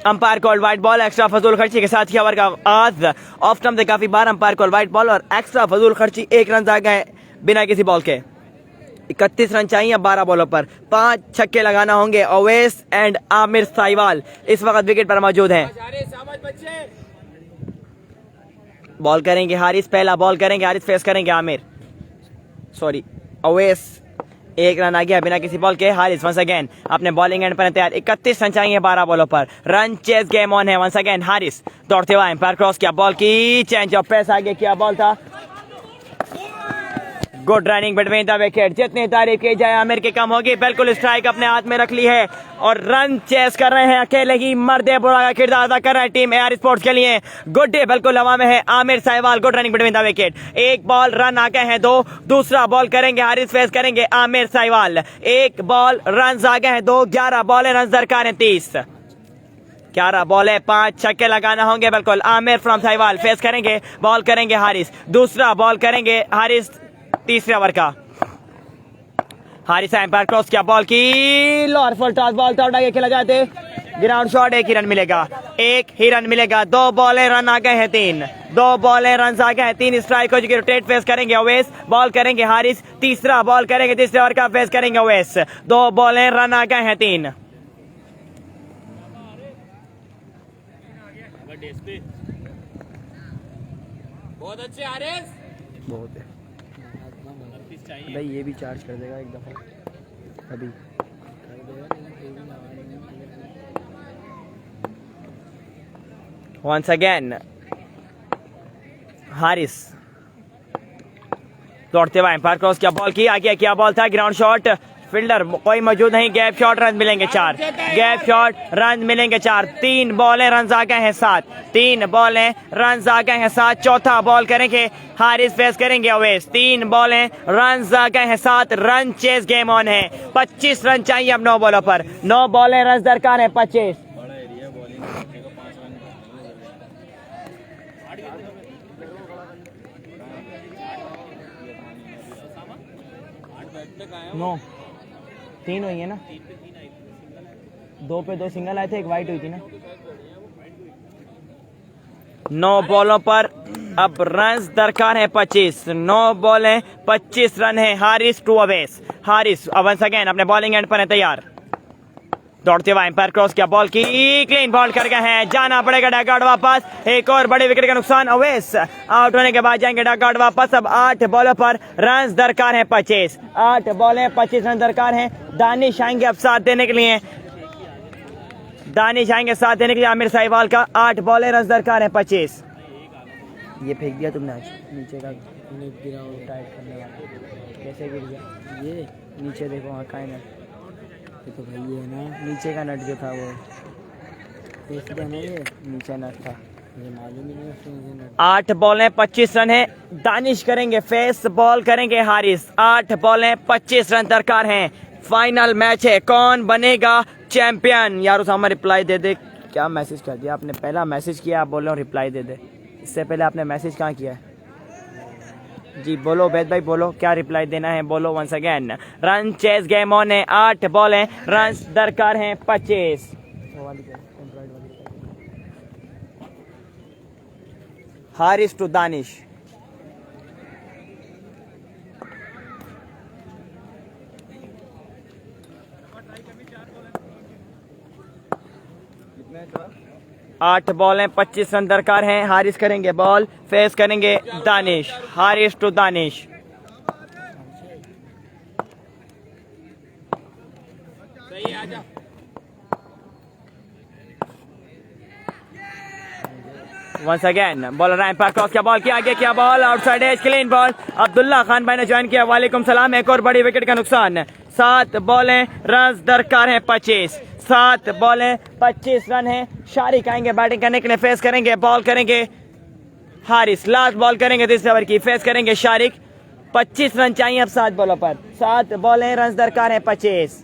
umpire call white ball. Extra फजूल खर्ची के साथ ही ओवर का आगाज ऑफ स्टंप से काफी बार अंपायर कॉल वाइट बॉल और एक्स्ट्रा फजूल खर्ची 1 रन आ गए बिना किसी बॉल के। 31 रन चाहिए 12 बॉलों पर, 5 छक्के लगाना होंगे। ओवेस एंड आमिर साहिवाल इस वक्त विकेट पर मौजूद हैं। बॉल करेंगे हारिस, पहला बॉल करेंगे हारिस, फेस करेंगे आमिर, सॉरी ओवेस। 1 रन आ गया बिना किसी बॉल के। हारिस वंस अगेन अपने बॉलिंग एंड पर तैयार। 31 रन चाहिए 12 बॉलों पर, रन चेस गेम ऑन है। वंस अगेन हारिस दौड़ते हुए एम्पायर क्रॉस किया बॉल की, चेंज ऑफ पेस, आगे किया बॉल था, good running between the wicket. जितनी तारीफ की जाए आमिर की कम होगी। बिल्कुल स्ट्राइक अपने हाथ में रख ली है और रन चेस कर रहे हैं। अकेले ही मर्दे बुरा का किरदार अदा कर रहे हैं टीम AR स्पोर्ट्स के लिए। गुड डे बिल्कुल हवा में है Aamir Sahiwal, good running between the wicket. 1 ball, run आ गए हैं 2। दूसरा बॉल करेंगे हारिस, फेस करेंगे आमिर साहिवाल। 1 बॉल, रन आ गए हैं 2। 11 बॉल, रन दरकार हैं 30। 11 बॉल है, 5 छक्के लगाना होंगे बिल्कुल। आमिर फ्रॉम साहिवाल फेस करेंगे, बॉल करेंगे हारिस। दूसरा बॉल करेंगे हारिस तीसरे ओवर का। हारिस एम्पायर क्रॉस किया, बॉल की lower full toss, ball out आगे खेला जाते, ग्राउंड शॉट, एक ही रन मिलेगा, एक ही रन मिलेगा। 2 बॉलें रन आ गए हैं 3, 2 बॉलें रन आ गए हैं 3। स्ट्राइक हो चुकी, रोटेट फेस करेंगे अवैस, बॉल करेंगे हारिस, तीसरा बॉल करेंगे, तीसरे ओवर का फेस करेंगे अवैस। 2 बॉलें रन आ गए हैं 3।
बहुत अच्छे हारिस।
बहुत है भाई, ये भी चार्ज कर देगा एक दफा अभी।
Once again हारिस दौड़ते हुए एम्पायर क्रॉस किया, बॉल की आगे, क्या बॉल था, ग्राउंड शॉट, फील्डर कोई मौजूद नहीं, गैप शॉट, रन मिलेंगे 4, गैप शॉट, रन मिलेंगे 4। 3 बॉलें रन आ गए हैं 7, 3 बॉलें रन आ गए हैं 7। चौथा बॉल करेंगे हारिस, फेस करेंगे अवैस, 3 बॉलें रन आ गए हैं 7। रन चेस गेम ऑन है, 25 रन चाहिए अब 9 बॉलों पर, 9 बॉलें रन दरकार है 25। नो 3 हुई है ना, 2 पे 2 सिंगल आए थे, एक वाइट हुई थी ना। 9 बॉलों पर अब रन दरकार है 25, 9 बॉलें 25 रन है। Haris to Awais, Haris once again अपने बॉलिंग एंड पर है तैयार, दौड़ते हुए एम्पायर क्रॉस किया, बॉल की क्लीन बॉल कर गए हैं, जाना पड़ेगा डगआउट वापस, एक और बड़े विकेट का नुकसान, अवैस आउट होने के बाद जाएंगे डगआउट वापस। अब 8 बॉलों पर रन दरकार है 25, 8 बॉलें 25 रन दरकार हैं। दानिश आएंगे अब साथ देने के लिए, दानिश आएंगे साथ देने के लिए आमिर साहिवाल का। 8 बॉलें रन दरकार है 25।
ये फेंक दिया तुमने आज नीचे का, गिरा वो टाइट करने वाला, कैसे गिर गया ये नीचे, देखो वहाँ का नट, तो भाई ये है ना नीचे का नट जो था वो फेंक दिया ना, ये नीचे नट था, मुझे मालूम ही नहीं उसमें नट।
8 बॉलें 25 रन है, दानिश करेंगे फेस, बॉल करेंगे हारिस। 8 बॉलें 25 रन दरकार हैं, फाइनल मैच है, कौन बनेगा चैंपियन। यार उसामा रिप्लाई दे दे, क्या मैसेज कर दिया आपने, पहला मैसेज किया आप बोल रहे हो रिप्लाई दे दे, इससे पहले आपने मैसेज कहाँ किया है जी? बोलो वैद भाई, बोलो क्या रिप्लाई देना है, बोलो once again. Run chase game on है, 8 बॉलें रन दरकार हैं 25। हारिस टू दानिश, आठ बॉलें 25 रन दरकार हैं। हारिस करेंगे बॉल, फेस करेंगे दानिश, हारिस टू दानिश।
सही है, आजा।
Once again bowler umpire cross किया, बॉल की आगे, क्या ball, outside edge, clean ball. Abdullah Khan भाई ने ज्वाइन किया, वालेकुम सलाम। एक और बड़ी विकेट का नुकसान। 7 बॉलें रन दरकार हैं 25, 7 बॉलें 25 रन हैं। शारिक आएंगे बैटिंग करने के लिए, फेस करेंगे, बॉल करेंगे हारिस, लास्ट बॉल करेंगे तीसरे ओवर की, फेस करेंगे शारिक। 25 रन चाहिए अब 7 बॉलों पर, 7 बॉलें रन दरकार हैं 25।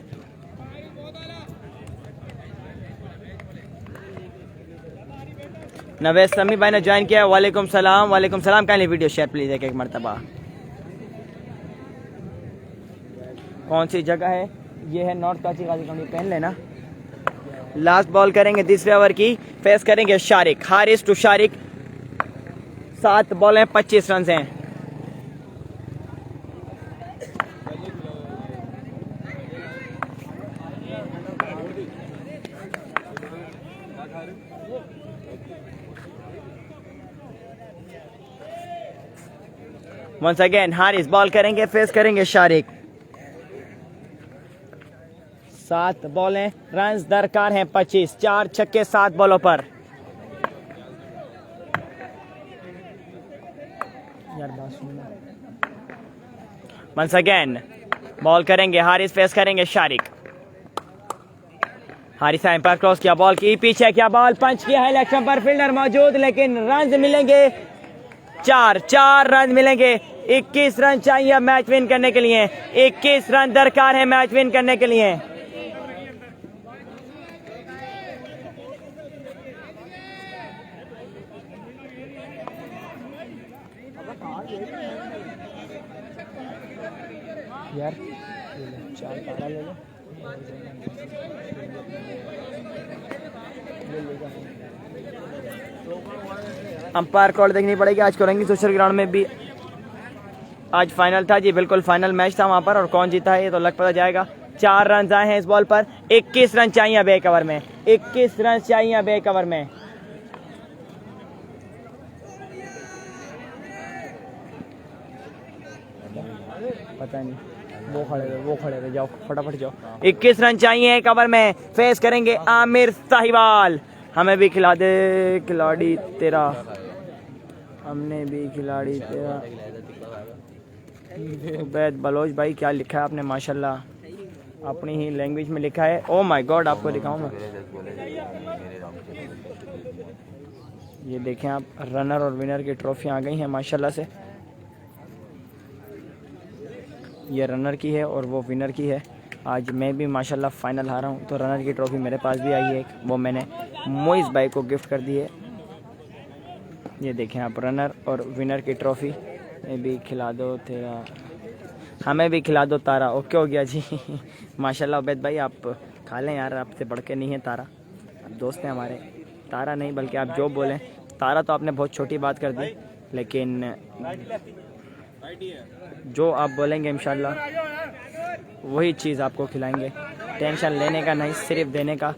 नवेद समी भाई ने ज्वाइन किया, वालेकुम सलाम। वालेकुम सलाम। काइंडली वीडियो शेयर प्लीज एक मरतबा। कौन सी जगह है ये? है नॉर्थ काची गाजी कंपनी, पहन लेना। लास्ट बॉल करेंगे तीसरे ओवर की, फेस करेंगे शारिक, हारिस टू शारिक। 7 बॉलें 25 रन हैं। वंस अगेन हारिस बॉल करेंगे, फेस करेंगे शारिक। 7 बॉलें रन दरकार हैं 25, 4 छक्के 7 बॉलों पर। वंस अगेन बॉल करेंगे हारिस, फेस करेंगे शारिक। हारिस एम्पायर क्रॉस किया, बॉल की पीछे, क्या बॉल, पंच किया है इलेक्शन पर, फील्डर मौजूद, लेकिन रन मिलेंगे 4 रन मिलेंगे। 21 रन चाहिए मैच विन करने के लिए, 21 रन दरकार है मैच विन करने के लिए। यार
4 तारा ले लो। अंपायर कॉल देखनी पड़ेगी। आज कोरंगी सोशल ग्राउंड में भी आज फाइनल था जी, बिल्कुल फाइनल मैच था वहाँ पर, और कौन जीता है ये तो लग पता जाएगा। 4 रन आए हैं इस बॉल पर। 21 रन चाहिए अब एक ओवर में, 21 रन चाहिए अब एक ओवर में। पता नहीं, वो खड़े रहे, जाओ फटाफट जाओ। 21 रन चाहिए एक ओवर में। फेस करेंगे आमिर साहिवाल। हमें भी खिला दे खिलाड़ी तेरा, हमने भी खिलाड़ी तेरा। उबैद बलोच भाई क्या लिखा है आपने, माशाल्लाह अपनी ही लैंग्वेज में लिखा है। ओ माय गॉड, आपको दिखाऊं मैं, ये देखें आप, रनर और विनर की ट्रॉफी आ गई हैं माशाल्लाह से। ये रनर की है और वो विनर की है। आज मैं भी माशाल्लाह फाइनल हारा हूँ, तो रनर की ट्रॉफी मेरे पास भी आई है एक, वो मैंने मोइस भाई को गिफ्ट कर दी है। ये देखें आप, रनर और विनर की ट्रॉफी। मैं भी खिला दो तेरा, हमें भी खिला दो तारा। ओके हो गया जी। माशाल्लाह उबैद भाई आप खा लें यार, आपसे बढ़ के नहीं है तारा, आप दोस्त हैं हमारे। तारा नहीं बल्कि आप जो बोलें, तारा तो आपने बहुत छोटी बात कर दी, लेकिन जो आप बोलेंगे इंशाल्लाह वही चीज़ आपको खिलाएंगे। टेंशन लेने का नहीं, सिर्फ देने का।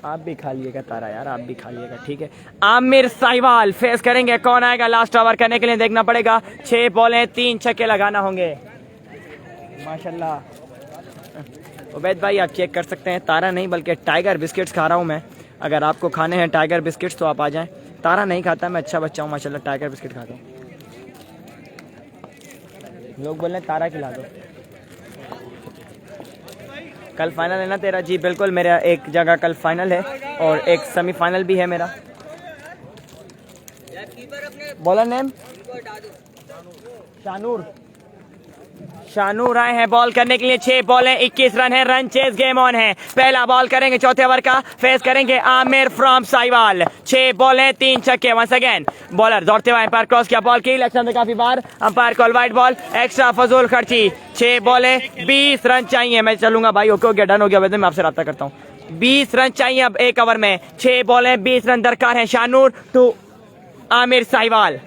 आप भी खा लिएगा तारा यार, आप भी खा लिएगा, ठीक है। आमिर साहिवाल फेस करेंगे, कौन आएगा लास्ट ओवर करने के लिए देखना पड़ेगा। 6 बॉलें 3 छक्के लगाना होंगे माशाल्लाह। उबैद भाई आप चेक कर सकते हैं, तारा नहीं बल्कि टाइगर बिस्किट्स खा रहा हूँ मैं। अगर आपको खाने हैं टाइगर बिस्किट्स तो आप आ जाएं। तारा नहीं खाता, मैं अच्छा बच्चा हूँ माशाल्लाह, टाइगर बिस्किट खाता हूँ। लोग बोल रहे हैं तारा खिला दो। कल फाइनल है ना तेरा? जी बिल्कुल, मेरा एक जगह कल फाइनल है और एक सेमीफाइनल भी है मेरा। Bowler name Shanur. शानूर आए हैं बॉल करने के लिए। 6 बॉलें 21 रन है, रन चेस गेम ऑन है। पहला बॉल करेंगे चौथे ओवर का, फेस करेंगे आमिर फ्रॉम साहिवाल। 6 बॉलें 3 छक्के। वंस अगेन बॉलर दौड़ते हुए अंपायर क्रॉस किया, बॉल की लेफ्ट काफी बार, umpire call wide ball, extra फजूल खर्ची। 6 बॉलें 20 रन चाहिए। मैं चलूंगा भाई, ओके हो गया, डन हो गया। वैसे मैं आपसे रब्ता करता हूँ। 20 रन चाहिए अब एक ओवर में। 6 बॉलें 20 रन दरकार है। Shanoor to Aamir Sahiwal.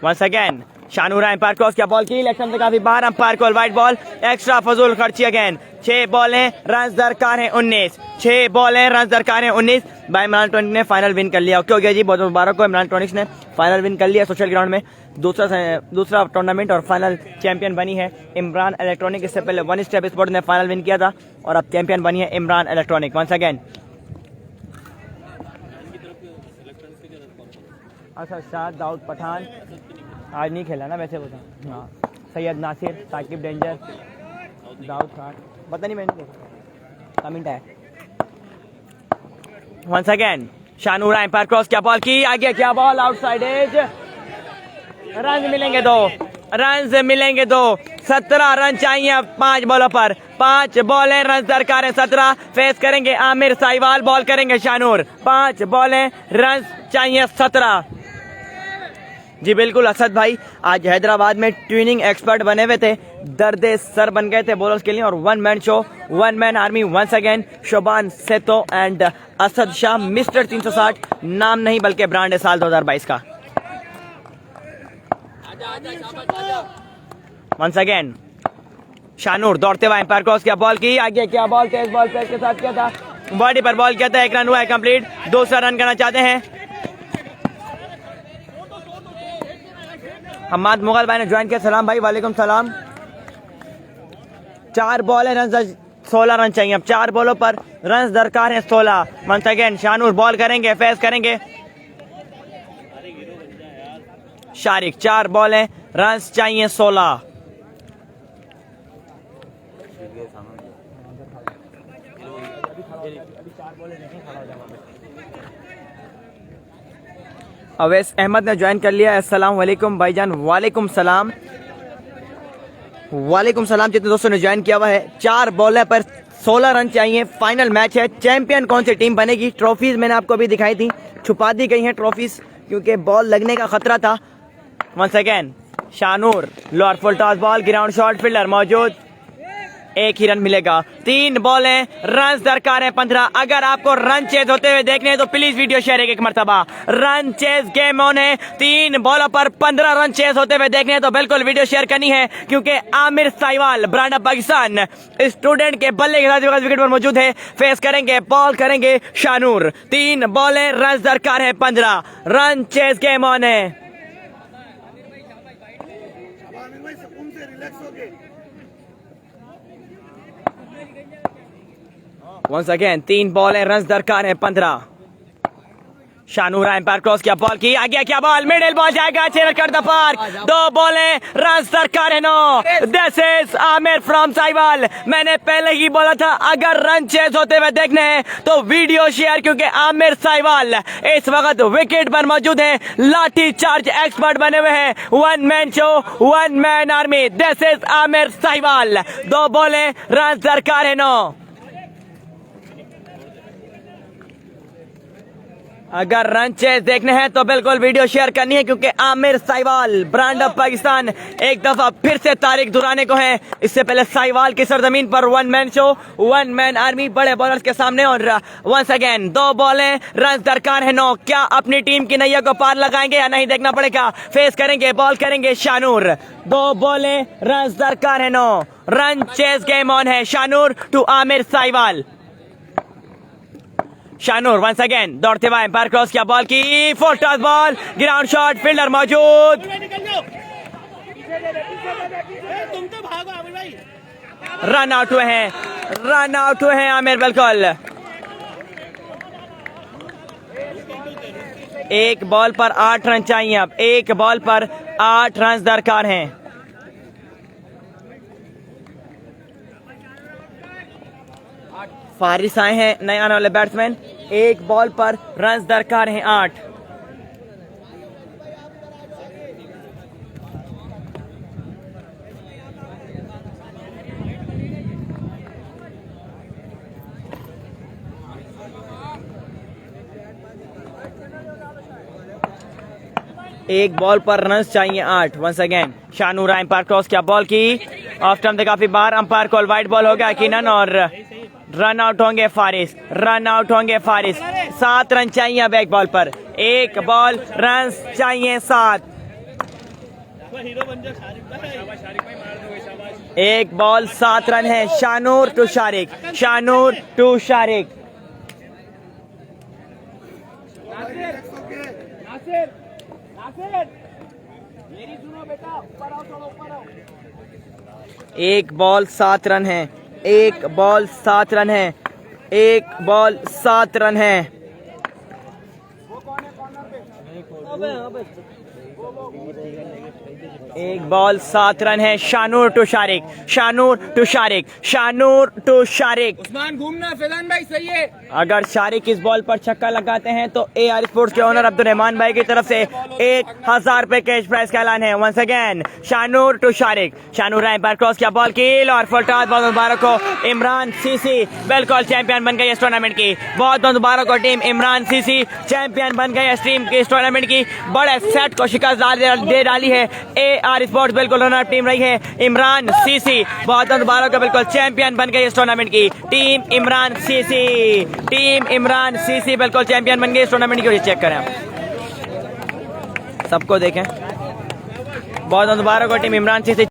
Once again Shanoor umpire cross किया, बॉल की लेफ्ट से काफी बाहर, umpire call wide ball, extra फजूल खर्ची अगेन। 6 बॉलें रन दरकार है 19। 6 बॉलें रन दरकार है 19। भाई इमरान टॉनिक ने फाइनल विन कर लिया। ओके हो गया जी, बहुत मुबारक हो, इमरान टॉनिक ने फाइनल विन कर लिया सोशल ग्राउंड में। दूसरा टूर्नामेंट और फाइनल चैंपियन बनी है इमरान इलेक्ट्रॉनिक। इससे पहले वन स्टेप स्पोर्ट ने फाइनल विन किया था और अब चैंपियन बनी है इमरान इलेक्ट्रॉनिक। वंस अगेन अच्छा, शाह दाऊद पठान आज नहीं खेला ना वैसे, बता। हाँ, सैयद नासिर, साकिब डेंजर, दाऊद खान, पता नहीं, मैंने देखा कमेंट है। Once again Shanoor umpire cross किया, बॉल की आगे क्या बॉल, आउटसाइड एज। रन मिलेंगे 2, रन मिलेंगे 2। 17 रन चाहिए 5 बॉलों पर। 5 बॉलें रन दरकार है 17। फेस करेंगे आमिर साहिवाल, बॉल करेंगे शानूर। 5 बॉलें रन चाहिए 17। जी बिल्कुल असद भाई आज हैदराबाद में ट्यूनिंग एक्सपर्ट बने हुए थे, दर्दे सर बन गए थे बॉलर्स के लिए। और 1 man show, 1 man army. Once again Shoban सेतो एंड असद शाह, मिस्टर 360 नाम नहीं बल्कि ब्रांड है साल 2022 का। वंस अगेन शानूर दौड़ते हुए अंपायर क्रॉस किया, बॉल की आगे क्या बॉल, तेज बॉल पेस के साथ किया था, बॉडी पर बॉल किया था। 1 रन हुआ है कंप्लीट। दूसरा रन करना चाहते हैं। हम्माद मुगल भाई ने ज्वाइन किया, सलाम भाई, वालेकुम सलाम। 4 बॉल है, रन 16 रन चाहिए। अब 4 बॉलों पर रन दरकार है 16। वंस अगेन शानूर बॉल करेंगे, फेस करेंगे शारिक। 4 बॉल है, रन चाहिए 16। अवैस अहमद ने ज्वाइन कर लिया। अस्सलाम वालेकुम भाईजान। वालेकुम सलाम।
वालेकुम सलाम। जितने दोस्तों ने ज्वाइन किया हुआ है, 4 बॉलर पर 16 रन चाहिए। फाइनल मैच है। चैंपियन कौन सी टीम बनेगी? ट्रॉफीज मैंने आपको अभी दिखाई थी, छुपा दी गई हैं ट्रॉफीज क्योंकि बॉल लगने का खतरा था। Once again Shanoor, lower full toss ball, ground shot, fielder मौजूद, एक ही रन मिलेगा। 3 बॉल हैं, रन दरकार है 15। अगर आपको रन चेज होते हुए देखने हैं तो प्लीज वीडियो शेयर एक मरतबा। रन चेज गेम ऑन है। 3 बॉलों पर 15 रन चेज होते हुए देखने हैं तो बिल्कुल वीडियो शेयर करनी है क्योंकि Aamir Sahiwal brand of Pakistan student के बल्ले के साथ विकेट पर मौजूद है। फेस करेंगे, बॉल करेंगे शानूर। 3 बॉल हैं, रन दरकार है 15। रन चेज गेम ऑन है। वंस अगेन 3 बॉल है, रन दरकार है 15। शानूर एम्पायर क्रॉस किया, बॉल की आगे क्या बॉल, मिडिल बॉल जाएगा, चेयर कर द पार्क। 2 बॉल है, रन दरकार है 9। This is Aamir from Sahiwal. मैंने पहले ही बोला था अगर रन चेज होते हुए देखने हैं तो वीडियो शेयर क्योंकि आमिर साहिवाल इस वक्त विकेट पर मौजूद है। लाठी चार्ज एक्सपर्ट बने हुए हैं। 1 man show, 1 man army. This is Aamir Sahiwal. 2 ball है, रन दरकार है 9। अगर रन चेज देखने हैं तो बिल्कुल वीडियो शेयर करनी है क्योंकि आमिर साहिवाल ब्रांड ऑफ पाकिस्तान एक दफा फिर से तारीख दुराने को है। इससे पहले साहिवाल की सरजमीन पर 1 मैन शो, 1 मैन आर्मी बड़े बॉलर्स के सामने। और वंस अगेन 2 बॉल हैं, रन दरकार है 9। क्या अपनी टीम की नैया को पार लगाएंगे या नहीं देखना पड़ेगा। फेस करेंगे, बॉल करेंगे शानूर। 2 बॉल हैं, रन दरकार है 9। रन चेज गेम ऑन है। Shanoor to Aamir Sahiwal. Shanoor once again दौड़ते हुए एम्पायर क्रॉस किया, बॉल की full toss ball, ground shot, fielder मौजूद, रन आउट हुए हैं, रन आउट हुए हैं आमिर। बिल्कुल 1 बॉल पर 8 रन चाहिए। अब 1 बॉल पर 8 रन दरकार हैं। फारिस आए हैं नए आने वाले बैट्समैन। 1 बॉल पर रन दरकार हैं 8। एक बॉल पर रन चाहिए 8। Once again Shanur umpire cross किया, बॉल की ऑफ स्टंप काफी बार, अंपायर कॉल वाइड बॉल हो गया यकीनन और रन आउट होंगे फारिस। रन आउट होंगे फारिस। 7 रन चाहिए अब 1 बॉल पर। 1 बॉल रन चाहिए 7। 1 बॉल 7 रन है। Shanoor to Shariq, Shanoor to Shariq. एक बॉल 7 रन है। 1 बॉल 7 रन है। 1 बॉल 7 रन है। एक बॉल 7 रन है। Shanoor to Shariq, Shanoor to Shariq, Shanoor to Shariq.
Usman घूमना, फैजान भाई सही है।
अगर शारिक इस बॉल पर छक्का लगाते हैं तो AR स्पोर्ट्स के ओनर अब्दुल रहमान भाई की तरफ से 1000 रुपए कैश प्राइस का ऐलान है। Once again Shanoor to Shariq. Shanoor umpire cross किया, बॉल की और फुल टॉस। बहुत मुबारक हो इमरान सीसी, बिल्कुल चैंपियन बन गई इस टूर्नामेंट की। बहुत बहुत मुबारक हो टीम इमरान सीसी, चैंपियन बन गई इस टीम की इस टूर्नामेंट की। बड़े सेट को शिकस्त दे डाली है। AR स्पोर्ट्स बिल्कुल रनर टीम रही है। इमरान सीसी बहुत बहुत मुबारक हो, बिल्कुल चैंपियन बन गई इस टूर्नामेंट की team Imran CC. Team Imran CC बिल्कुल चैंपियन बन गई इस टूर्नामेंट की। चेक करें आप, सबको देखें। बहुत बहुत मुबारक हो टीम इमरान सीसी।